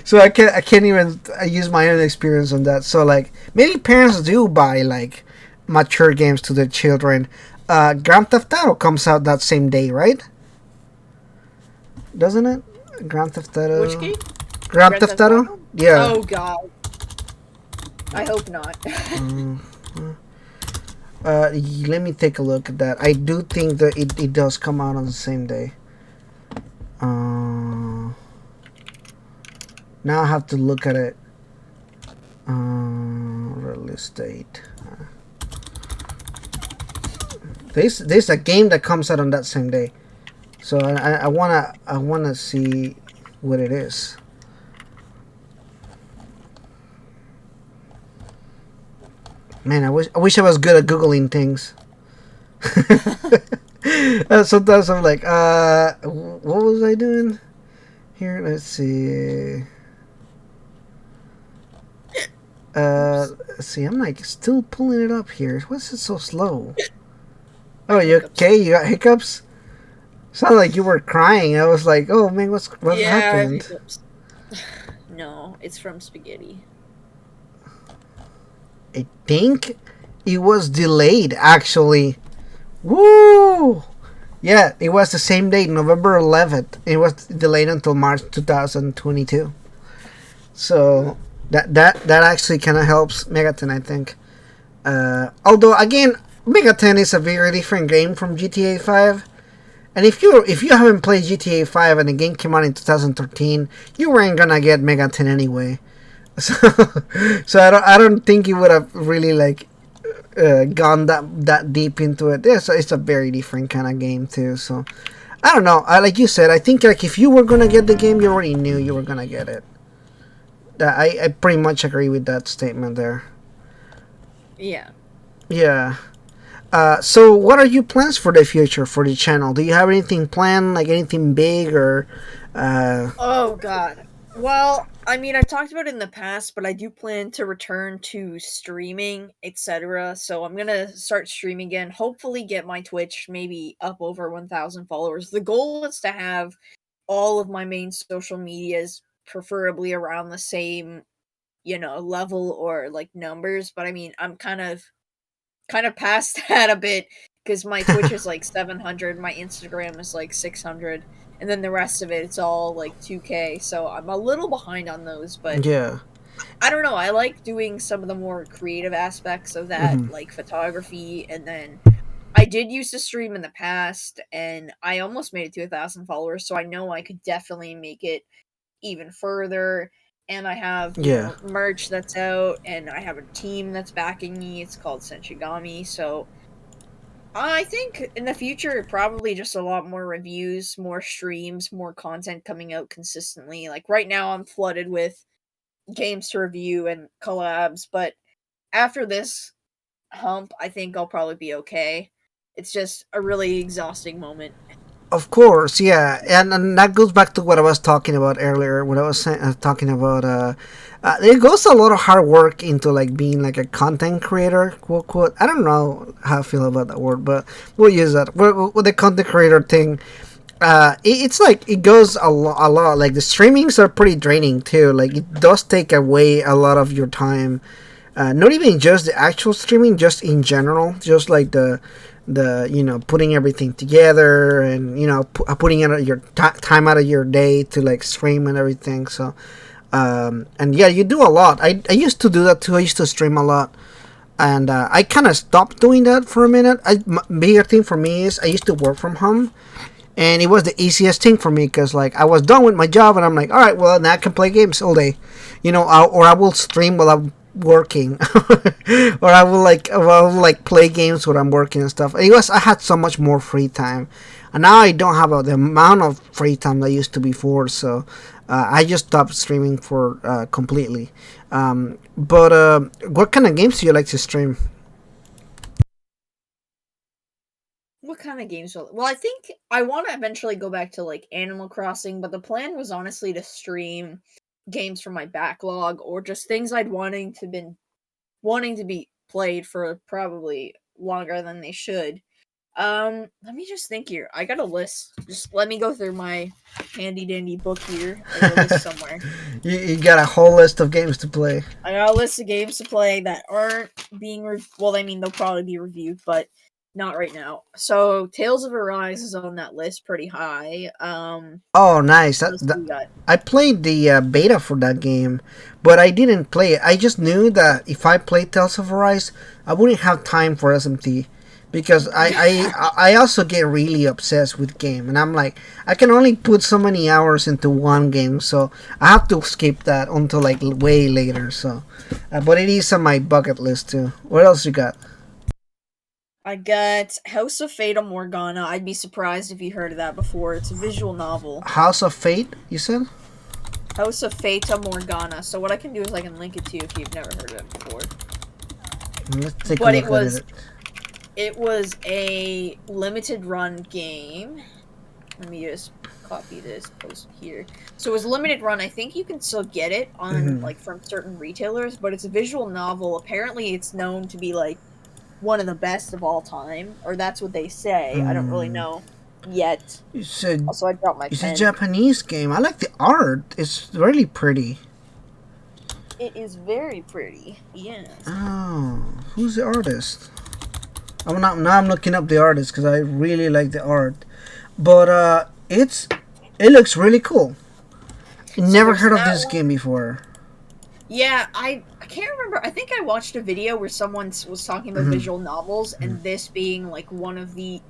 so I can't even use my own experience on that. So like, maybe parents do buy like mature games to their children. Grand Theft Auto comes out that same day, right? Doesn't it? Grand Theft Which Auto. game? Grand Grand Theft Theft Auto. Auto? Yeah. Oh god. I hope not. Let me take a look at that. I do think that it does come out on the same day. Now I have to look at it. Release date. There's a game that comes out on that same day, so I wanna see what it is. Man, I wish I was good at googling things. Sometimes I'm like, what was I doing here? Let's see. Uh, Oops. see, I'm like still pulling it up here. What's it so slow? I Oh, have you hiccups. okay? You got hiccups? Sounded like you were crying. I was like, oh man, what's Yeah, I have happened? hiccups. No, it's from spaghetti. I think it was delayed actually. Woo! Yeah, it was the same date, November 11th. It was delayed until March 2022. Hmm. So that actually kind of helps Megaten, I think. Although again, Megaten is a very different game from GTA 5. And if you haven't played GTA 5 and the game came out in 2013, you weren't gonna get Megaten anyway. So, so I don't think you would have really like gone that deep into it. Yeah, so it's a very different kind of game too. So I don't know. I like you said. I think like if you were gonna get the game, you already knew you were gonna get it. I pretty much agree with that statement there. Yeah. Yeah. So what are your plans for the future for the channel? Do you have anything planned, like anything big or? Uh, Oh God. Well, I mean, I've talked about it in the past, but I do plan to return to streaming, etc. So I'm gonna start streaming again. Hopefully, get my Twitch maybe up over 1,000 followers. The goal is to have all of my main social medias preferably around the same, level or like numbers. But I mean, I'm kind of past that a bit because my Twitch is like 700, my Instagram is like 600, and then the rest of it it's all like 2K. So I'm a little behind on those, but yeah. I don't know. I like doing some of the more creative aspects of that, Hmm. like photography, and then I did used to stream in the past, and I almost made it to 1,000 followers. So I know I could definitely make it even further. And I have, Yeah. merch that's out, and I have a team that's backing me. It's called Senshigami. So I think in the future, probably just a lot more reviews, more streams, more content coming out consistently. Like right now, I'm flooded with games to review and collabs, but after this hump, I think I'll probably be okay. It's just a really exhausting moment. Of course, yeah, and that goes back to what I was talking about earlier. What I was talking about, it goes a lot of hard work into like being like a content creator, quote quote. I don't know how I feel about that word, but we'll use that. With the content creator thing, it's like it goes a lot. Like the streamings are pretty draining too. Like it does take away a lot of your time. Not even just the actual streaming, just in general, just like the putting everything together and putting out your time out of your day to like stream and everything. So and yeah, you do a lot. I used to do that too. I used to stream a lot, and I kind of stopped doing that for a minute. Bigger thing for me is I used to work from home, and it was the easiest thing for me because like I was done with my job and I'm like, all right, well now I can play games all day, or I will stream while I'm working, or I will play games while I'm working and stuff. I had so much more free time, and now I don't have the amount of free time that I used to before. So I just stopped streaming for completely. But what kind of games do you like to stream? What kind of games will Well, I think I want to eventually go back to like Animal Crossing, but the plan was honestly to stream games from my backlog or just things I'd wanting to be played for probably longer than they should. Let me just think here. I got a list. Just let me go through my handy dandy book here. There's a list somewhere. You got a whole list of games to play. I got a list of games to play that aren't being well, I mean they'll probably be reviewed, but not right now. So Tales of Arise is on that list pretty high. Oh, nice. What else do we got? I played the beta for that game, but I didn't play it. I just knew that if I played Tales of Arise, I wouldn't have time for SMT because I also get really obsessed with game, and I'm like I can only put so many hours into one game, so I have to skip that until like way later. So, but it is on my bucket list too. What else you got? I got House of Fate on Morgana. I'd be surprised if you heard of that before. It's a visual novel. House of Fate, you said? House of Fata Morgana. So what I can do is I can link it to you if you've never heard of it before. Let's take a But it look at was it. it was a limited run game. Let me just copy this post here. So it's limited run. I think you can still get it on like from certain retailers, but it's a visual novel. Apparently, it's known to be like one of the best of all time, or that's what they say. I don't really know yet. It's a Also, I dropped my it's a pen. Japanese game. I like the art. It's really pretty. It is very pretty. Yes. Oh, who's the artist? I'm looking up the artist because I really like the art. But it looks really cool. Never there's heard of that this one. game before. Yeah, I can't remember. I think I watched a video where someone was talking about visual novels, and this being like one of the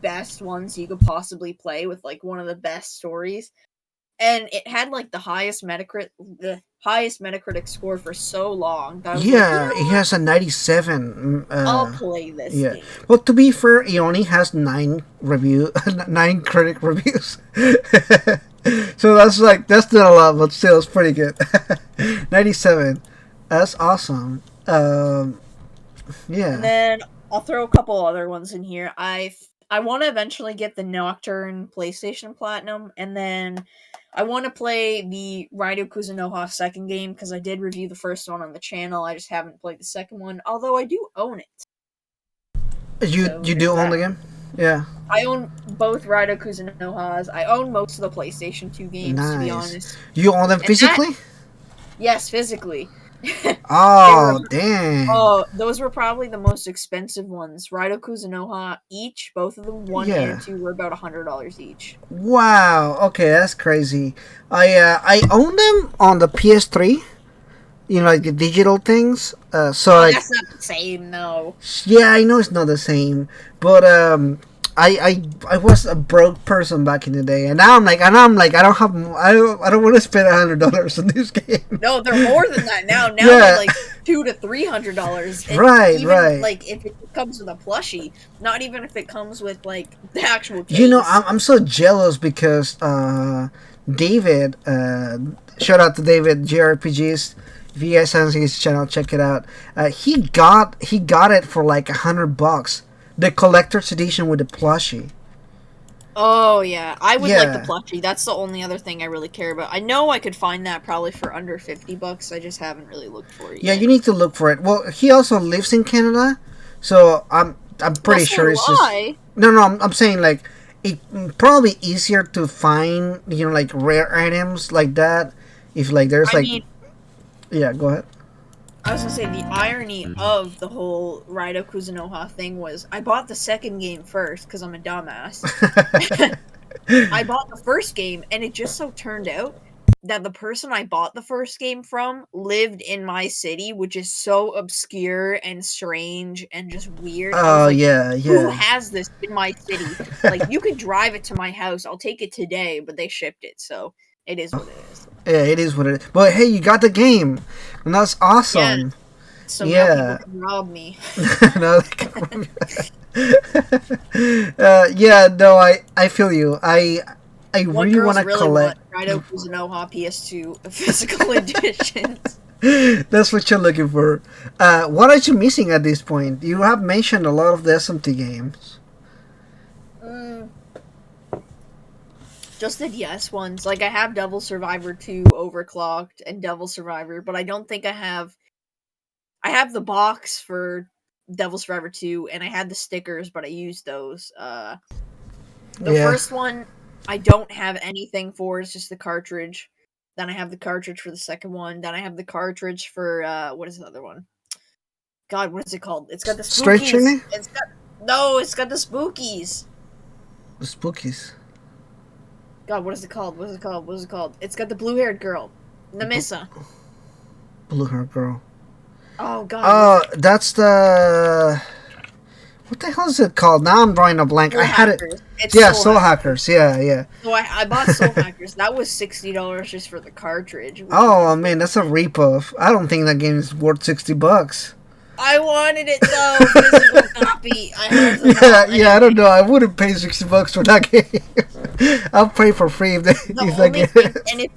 best ones you could possibly play with like one of the best stories. And it had like the highest Metacritic score for so long that I was like, you Yeah, know it what? has a 97. I'll play this Yeah. game. Well, to be fair, it only has 9 critic reviews. So that's not a lot, but still, it's pretty good. 97. That's awesome. And Yeah. then I'll throw a couple other ones in here. I want to eventually get the Nocturne PlayStation Platinum, and then I want to play the Raido Kuzunoha second game because I did review the first one on the channel. I just haven't played the second one, although I do own it. So You there's do own that. the game? Yeah. I own both Raido Kuzunohas. I own most of the PlayStation 2 games, to be Nice. honest. You own them And that, physically? yes, physically. They were Oh, dang. Oh, those were probably the most expensive ones. Raido Kuzunoha each, both of them, 1 and Yeah. 2, were about $100 each. Wow. Okay, that's crazy. I own them on the PS3. You know, like the digital things. So Oh, like, that's not the same, though. yeah, I know it's not the same, but I was a broke person back in the day, and now I'm like, I don't have, I don't want to spend $100 on this game. No, they're more than that now. Now Yeah. they're like $200 to $300. Right, even, right. like, if it comes with a plushie, not even if it comes with, like, the actual case. You know, I'm so jealous because David, shout out to David JRPGs. If you guys haven't seen his channel, check it out. He got it for like $100, the collector's edition with the plushie. Oh, yeah. I would like the Yeah. plushie. That's the only other thing I really care about. I know I could find that probably for under $50. I just haven't really looked for it Yeah, yet. you need to look for it. Well, he also lives in Canada, so I'm pretty So sure do it's just I. no. I'm saying like it probably easier to find, you know, like rare items like that if like there's I like mean, yeah. Go ahead. I was gonna say the irony of the whole Raido Kuzunoha thing was I bought the second game first because I'm a dumbass. I bought the first game, and it just so turned out that the person I bought the first game from lived in my city, which is so obscure and strange and just weird. I was Oh like, yeah, who yeah. has this in my city? Like, you could drive it to my house. I'll take it today, but they shipped it, so it is what it is. Yeah, it is what it is. But hey, you got the game, and that's Yeah. awesome. So now Yeah. people can rob me. No, yeah, no, I feel you. I What really want girls to really collect. want? Raido Kuzunoha PS2 physical editions. That's what you're looking for. What are you missing at this point? You have mentioned a lot of the SMT games. Mm, just the DS ones. Like, I have Devil Survivor 2 Overclocked and Devil Survivor, but I don't think I have. I have the box for Devil Survivor 2, and I had the stickers, but I used those. The Yeah. first one, I don't have anything for. It's just the cartridge. Then I have the cartridge for the second one. Then I have the cartridge for what is the other one? God, what is it called? It's got the Straight spookies. Journey? It's got the spookies. The Spookies. God, what is it called? What is it called? What is it called? It's got the blue-haired girl, Namissa. Blue Hair Girl. Oh God. Oh, that's the. What the hell is it called? Now I'm drawing a blank. Soul I had it. Hackers. It's Yeah, Soul Hackers. Yeah, yeah. So I bought Soul Hackers. That was $60 just for the cartridge. Oh man, that's a ripoff. I don't think that game is worth $60. I wanted it though, physical copy. I have the Yeah, copy. yeah. I don't know. I wouldn't pay $60 for that game. I'll pay for free if they. The If I only get thing, and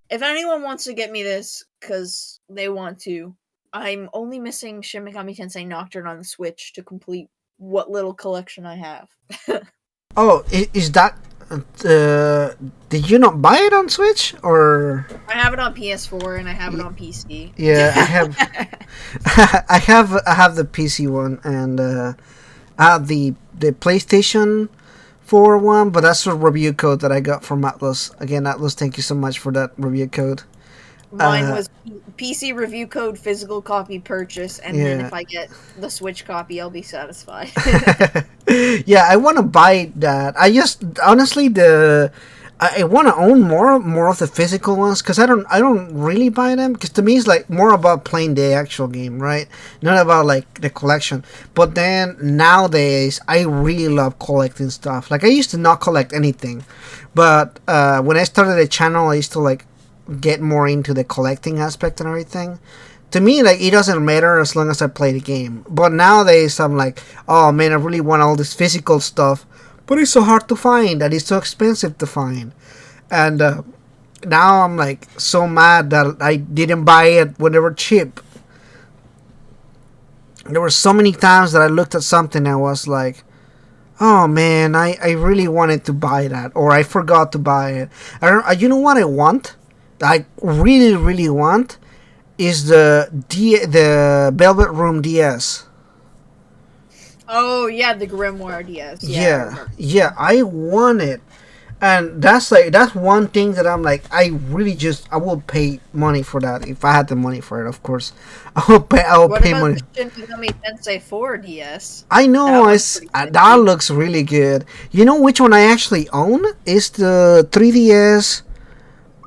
if anyone wants to get me this because they want to, I'm only missing Shin Megami Tensei Nocturne on the Switch to complete what little collection I have. Oh, is that Uh, did you not buy it on Switch or? I have it on PS4 and I have it on PC. Yeah, I have. I have the PC one, and I have the PlayStation 4 one, but that's a review code that I got from Atlas. Again, Atlas, thank you so much for that review code. Mine was PC review code, physical copy purchase, and then Yeah. if I get the Switch copy, I'll be satisfied. Yeah, I want to buy that. I just honestly I want to own more of the physical ones because I don't really buy them because to me it's like more about playing the actual game, right? Not about like the collection. But then nowadays I really love collecting stuff. Like I used to not collect anything, but when I started the channel, I used to like get more into the collecting aspect and everything. To me, like it doesn't matter as long as I play the game. But nowadays, I'm like, oh man, I really want all this physical stuff, but it's so hard to find and it's so expensive to find. And now I'm like so mad that I didn't buy it when they were cheap. There were so many times that I looked at something and I was like, oh man, I really wanted to buy that, or I forgot to buy it. I don't. You know what I want? I really, really want is the Velvet Room DS. Oh yeah, the Grimoire DS. Yeah, I Yeah, remember. yeah, I want it, and that's one thing that I'm like I really just I will pay money for that if I had the money for it. Of course, I will What pay about money. the Shin Megami Tensei 4 DS? I know That one's pretty that pricey. looks really good. You know which one I actually own is the 3DS.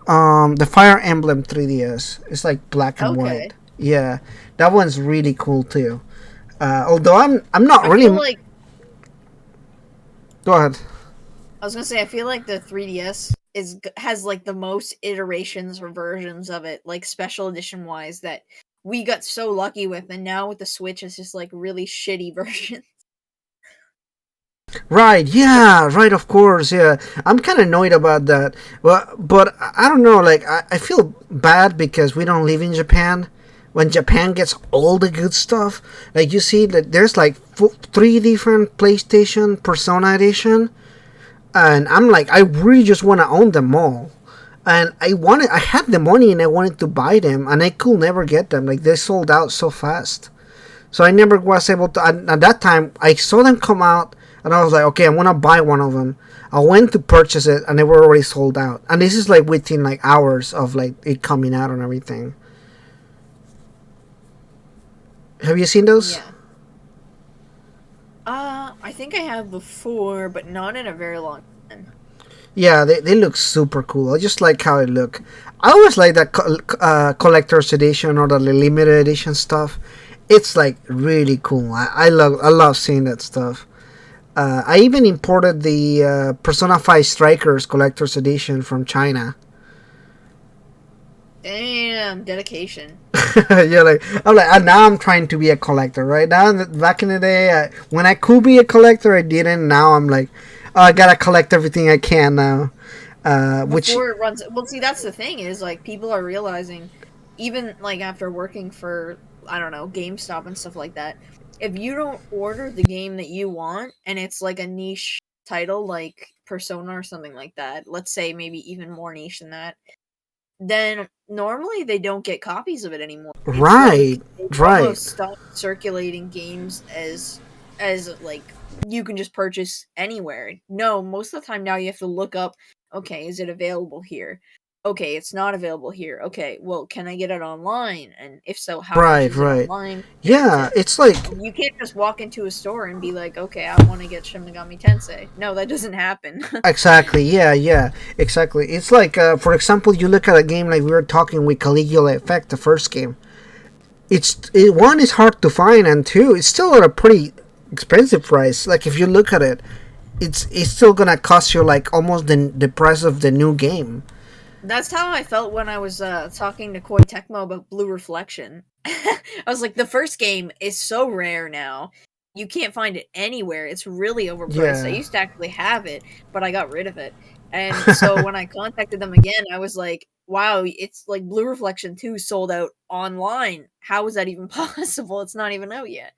The Fire Emblem 3DS. It's like black and white. Okay, Yeah, that one's really cool too. Although I'm not I feel really. like Go ahead. I was gonna say I feel like the 3DS has like the most iterations or versions of it, like special edition wise, that we got so lucky with, and now with the Switch, it's just like really shitty version. Right, yeah, right, of course, yeah. I'm kind of annoyed about that. Well, but I don't know, like, I feel bad because we don't live in Japan. When Japan gets all the good stuff, like, you see that there's like three different PlayStation Persona Edition, and I'm like, I really just want to own them all. And I had the money and I wanted to buy them, and I could never get them. Like, they sold out so fast. So I never was able to. At that time, I saw them come out, and I was like, okay, I'm gonna buy one of them. I went to purchase it, and they were already sold out. And this is like within like hours of like it coming out and everything. Have you seen those? Yeah. I think I have before, but not in a very long time. Yeah, they look super cool. I just like how it look. I always like that collector's edition or the limited edition stuff. It's like really cool. I love seeing that stuff. I even imported the Persona 5 Strikers Collector's Edition from China. Damn, dedication. Yeah, like I'm like now I'm trying to be a collector. Right now, back in the day, when I could be a collector, I didn't. Now I'm like, oh, I gotta collect everything I can now. Which Before it runs, well, see, that's the thing is like people are realizing, even like after working for I don't know GameStop and stuff like that, if you don't order the game that you want and it's like a niche title like Persona or something like that, let's say maybe even more niche than that, then normally they don't get copies of it anymore. It's like right, they've right. almost stopped circulating games as like you can just purchase anywhere. No, most of the time now you have to look up, okay, is it available here? Okay, it's not available here. Okay, well, can I get it online? And if so, how much Right, is it right. online compared Yeah, to it's like you can't just walk into a store and be like, okay, I want to get Shin Megami Tensei. No, that doesn't happen. exactly. Yeah, yeah, exactly. It's like, for example, you look at a game like we were talking with Caligula Effect, the first game. One is hard to find, and two, it's still at a pretty expensive price. Like if you look at it, it's still gonna cost you like almost the price of the new game. That's how I felt when I was talking to Koei Tecmo about Blue Reflection. I was like, the first game is so rare now. You can't find it anywhere. It's really overpriced. I Yeah. used to actually have it, but I got rid of it. And so when I contacted them again, I was like, wow, it's like Blue Reflection 2 sold out online. How is that even possible? It's not even out yet.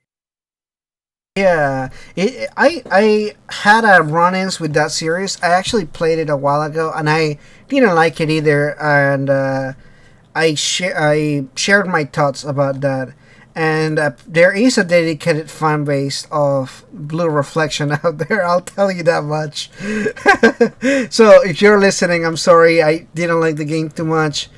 Yeah, I had a run-ins with that series. I actually played it a while ago, and I didn't like it either. And I shared my thoughts about that. And there is a dedicated fan base of Blue Reflection out there. I'll tell you that much. So if you're listening, I'm sorry I didn't like the game too much.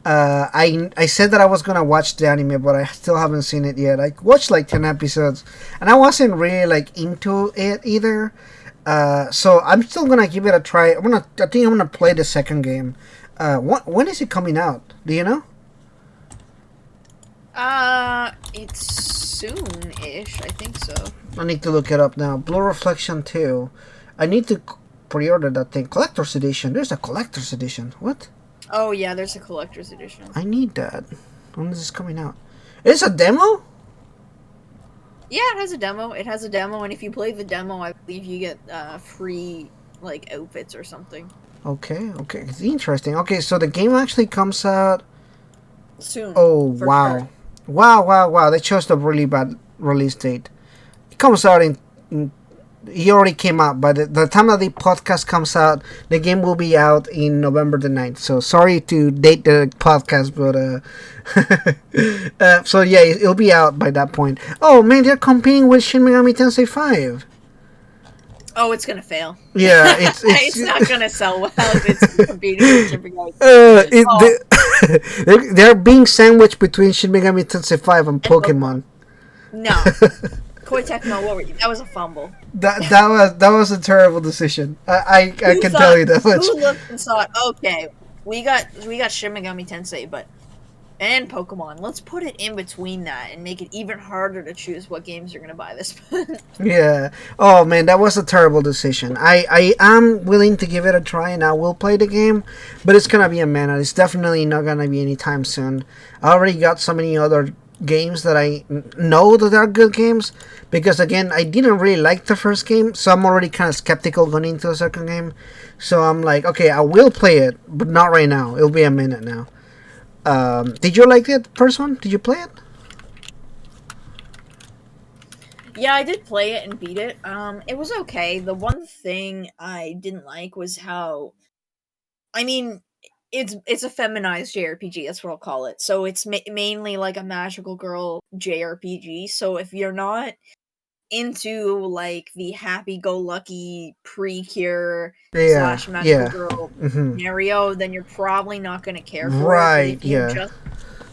I said that I was gonna watch the anime, but I still haven't seen it yet. I watched like 10 episodes, and I wasn't really like into it either. So I'm still gonna give it a try. I think I'm gonna play the second game. When is it coming out? Do you know? It's soon-ish, I think so. I need to look it up now. Blue Reflection 2. I need to pre-order that thing. Collector's edition. There's a collector's edition. What? Oh yeah, there's a collector's edition. I need that. When is this coming out? It's a demo? Yeah, it has a demo. It has a demo, and if you play the demo, I believe you get free like outfits or something. Okay, okay. It's interesting. Okay, so the game actually comes out. Soon. Oh, wow. Sure. Wow. They chose a really bad release date. It comes out in he already came out. By the time that the podcast comes out, the game will be out in November the 9th. So sorry to date the podcast, but so yeah, it'll be out by that point. Oh man, they're competing with Shin Megami Tensei 5. Oh, it's gonna fail. Yeah, it's not gonna sell well if it's competing with Shin Megami they're being sandwiched between Shin Megami Tensei 5 and Pokemon. No. Koei Tecmo, what were you? That was a fumble. That was a terrible decision. I can tell you that much. Who looked and thought, okay, we got Shin Megami Tensei, and Pokemon. Let's put it in between that and make it even harder to choose what games you're gonna buy this month. Yeah. Oh man, that was a terrible decision. I am willing to give it a try and I will play the game, but it's gonna be a minute. It's definitely not gonna be anytime soon. I already got so many other games that I know that are good games, because again I didn't really like the first game, so I'm already kind of skeptical going into the second game. So I'm like, okay, I will play it, but not right now. It'll be a minute now. Did you like it, first one? Did you play it? Yeah, I did play it and beat it. It was okay. The one thing I didn't like was how, I mean, it's a feminized JRPG. That's what I'll call it. So it's mainly like a magical girl JRPG. So if you're not into like the happy-go-lucky pre-cure Yeah, / magical yeah. girl Mm-hmm. scenario, then you're probably not gonna care for it. But Right, yeah.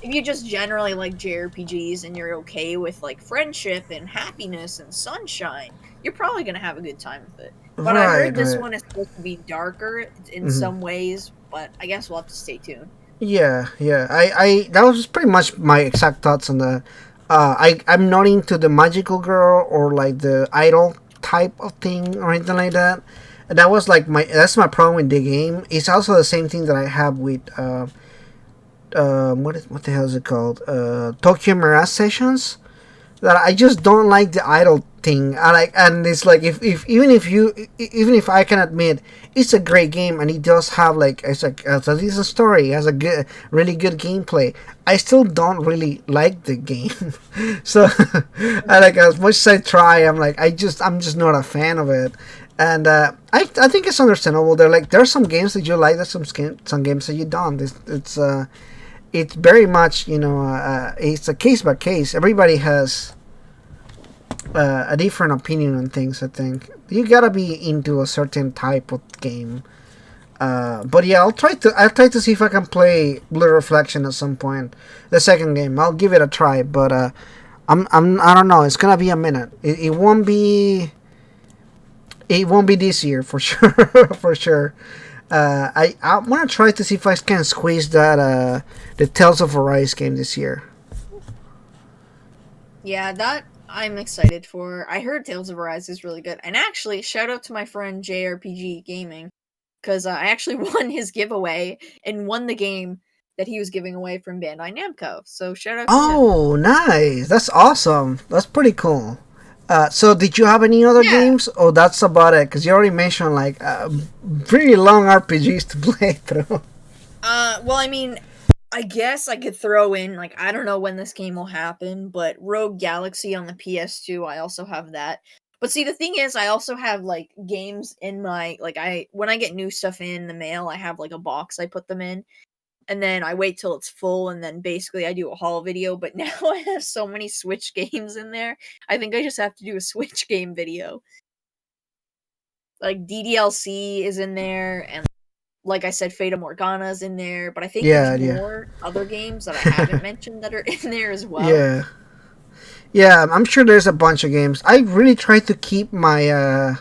if you just generally like JRPGs and you're okay with like friendship and happiness and sunshine, you're probably gonna have a good time with it. But I heard Right, this right. one is supposed to be darker in Mm-hmm. some ways, but I guess we'll have to stay tuned. Yeah. I that was pretty much my exact thoughts on the. I'm not into the magical girl or like the idol type of thing or anything like that. And that was like that's my problem with the game. It's also the same thing that I have with what the hell is it called? Tokyo Mirage Sessions. That I just don't like the idol thing. I like, and it's like if even if you even if I can admit it's a great game and it does have like it's a decent story, it has a good really good gameplay. I still don't really like the game. So I like as much as I try, I'm just not a fan of it. And I think it's understandable. There's some games that you like, there's some games that you don't. It's very much it's a case by case. Everybody has a different opinion on things. I think you gotta be into a certain type of game. But yeah, I'll try to see if I can play Blue Reflection at some point. The second game, I'll give it a try. But I don't know. It's gonna be a minute. It won't be. It won't be this year for sure. For sure. I want to try to see if I can squeeze that the Tales of Arise game this year. Yeah, that I'm excited for. I heard Tales of Arise is really good. And actually, shout out to my friend JRPG Gaming, because I actually won his giveaway and won the game that he was giving away from Bandai Namco. So shout out to him. Oh, nice! That's awesome. That's pretty cool. So did you have any other Yeah. games? Oh, that's about it. Because you already mentioned like pretty long RPGs to play through. Well, I mean, I guess I could throw in, like, I don't know when this game will happen, but Rogue Galaxy on the PS2, I also have that. But see, the thing is, I also have, like, games in my, like, when I get new stuff in the mail, I have, like, a box I put them in, and then I wait till it's full, and then basically I do a haul video, but now I have so many Switch games in there, I think I just have to do a Switch game video. Like, DDLC is in there, and like I said, Fata Morgana's in there, but I think there's Yeah, yeah. more other games that I haven't mentioned that are in there as well. Yeah. Yeah, I'm sure there's a bunch of games. I really try to keep my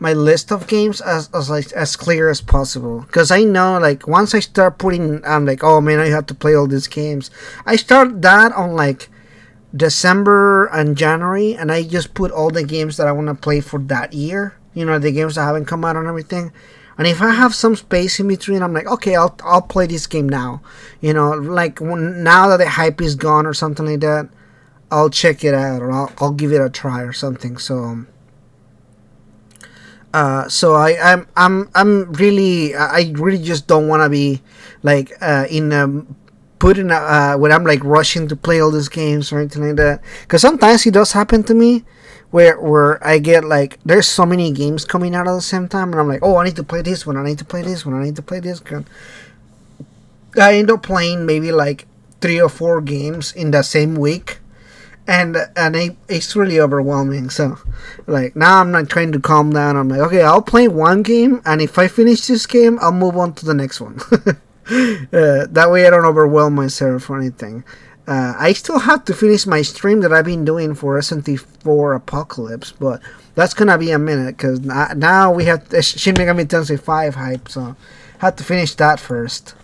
list of games as like as clear as possible, because I know, like, once I start putting, I'm like, oh man, I have to play all these games. I start that on like December and January, and I just put all the games that I want to play for that year. You know, the games that haven't come out and everything. And if I have some space in between, I'm like, okay, I'll play this game now. You know, like now that the hype is gone or something like that, I'll check it out, or I'll give it a try or something. So I'm really, I really just don't want to be like in putting when I'm like rushing to play all these games or anything like that. Because sometimes it does happen to me where I get like, there's so many games coming out at the same time, and I'm like, oh, I need to play this one, I need to play this one, I need to play this one. I end up playing maybe like 3 or 4 games in the same week, and it's really overwhelming. So like now I'm not trying to calm down. I'm like, okay, I'll play one game, and if I finish this game, I'll move on to the next one. That way I don't overwhelm myself or anything. I still have to finish my stream that I've been doing for Resident Evil 4 Apocalypse, but that's gonna be a minute, because now we have Shin Megami Tensei 5 hype, so I have to finish that first.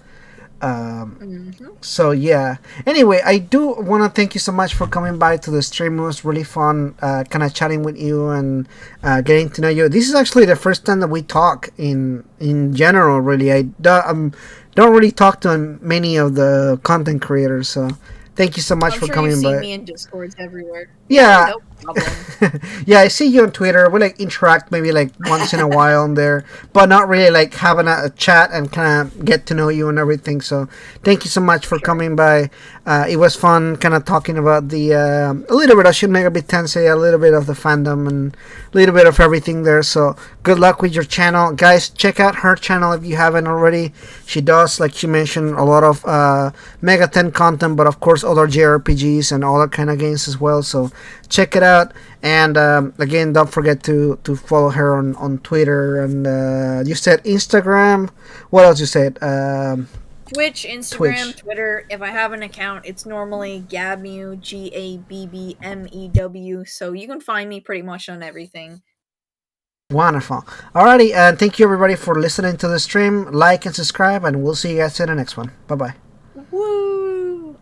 So yeah. Anyway, I do want to thank you so much for coming by to the stream. It was really fun, kind of chatting with you and getting to know you. This is actually the first time that we talk in general. Really, I don't really talk to many of the content creators. So thank you so much I'm for sure coming you've by. seen me in Discords everywhere. Yeah. No problem. Yeah, I see you on Twitter. We like interact maybe like once in a while on there, but not really like having a chat and kind of get to know you and everything. So thank you so much for coming by. It was fun kind of talking about the a little bit of Shin Megami Tensei, a little bit of the fandom, and a little bit of everything there. So good luck with your channel, guys. Check out her channel if you haven't already. She does, like she mentioned, a lot of Megaten content, but of course other JRPGs and all that kind of games as well. So check it out. And again, don't forget to follow her on Twitter, and you said Instagram. What else you said? Twitch, Instagram, Twitter. If I have an account, it's normally Gabbmew, Gabbmew. So you can find me pretty much on everything. Wonderful. Alrighty, and thank you everybody for listening to the stream. Like and subscribe, and we'll see you guys in the next one. Bye bye. Woo!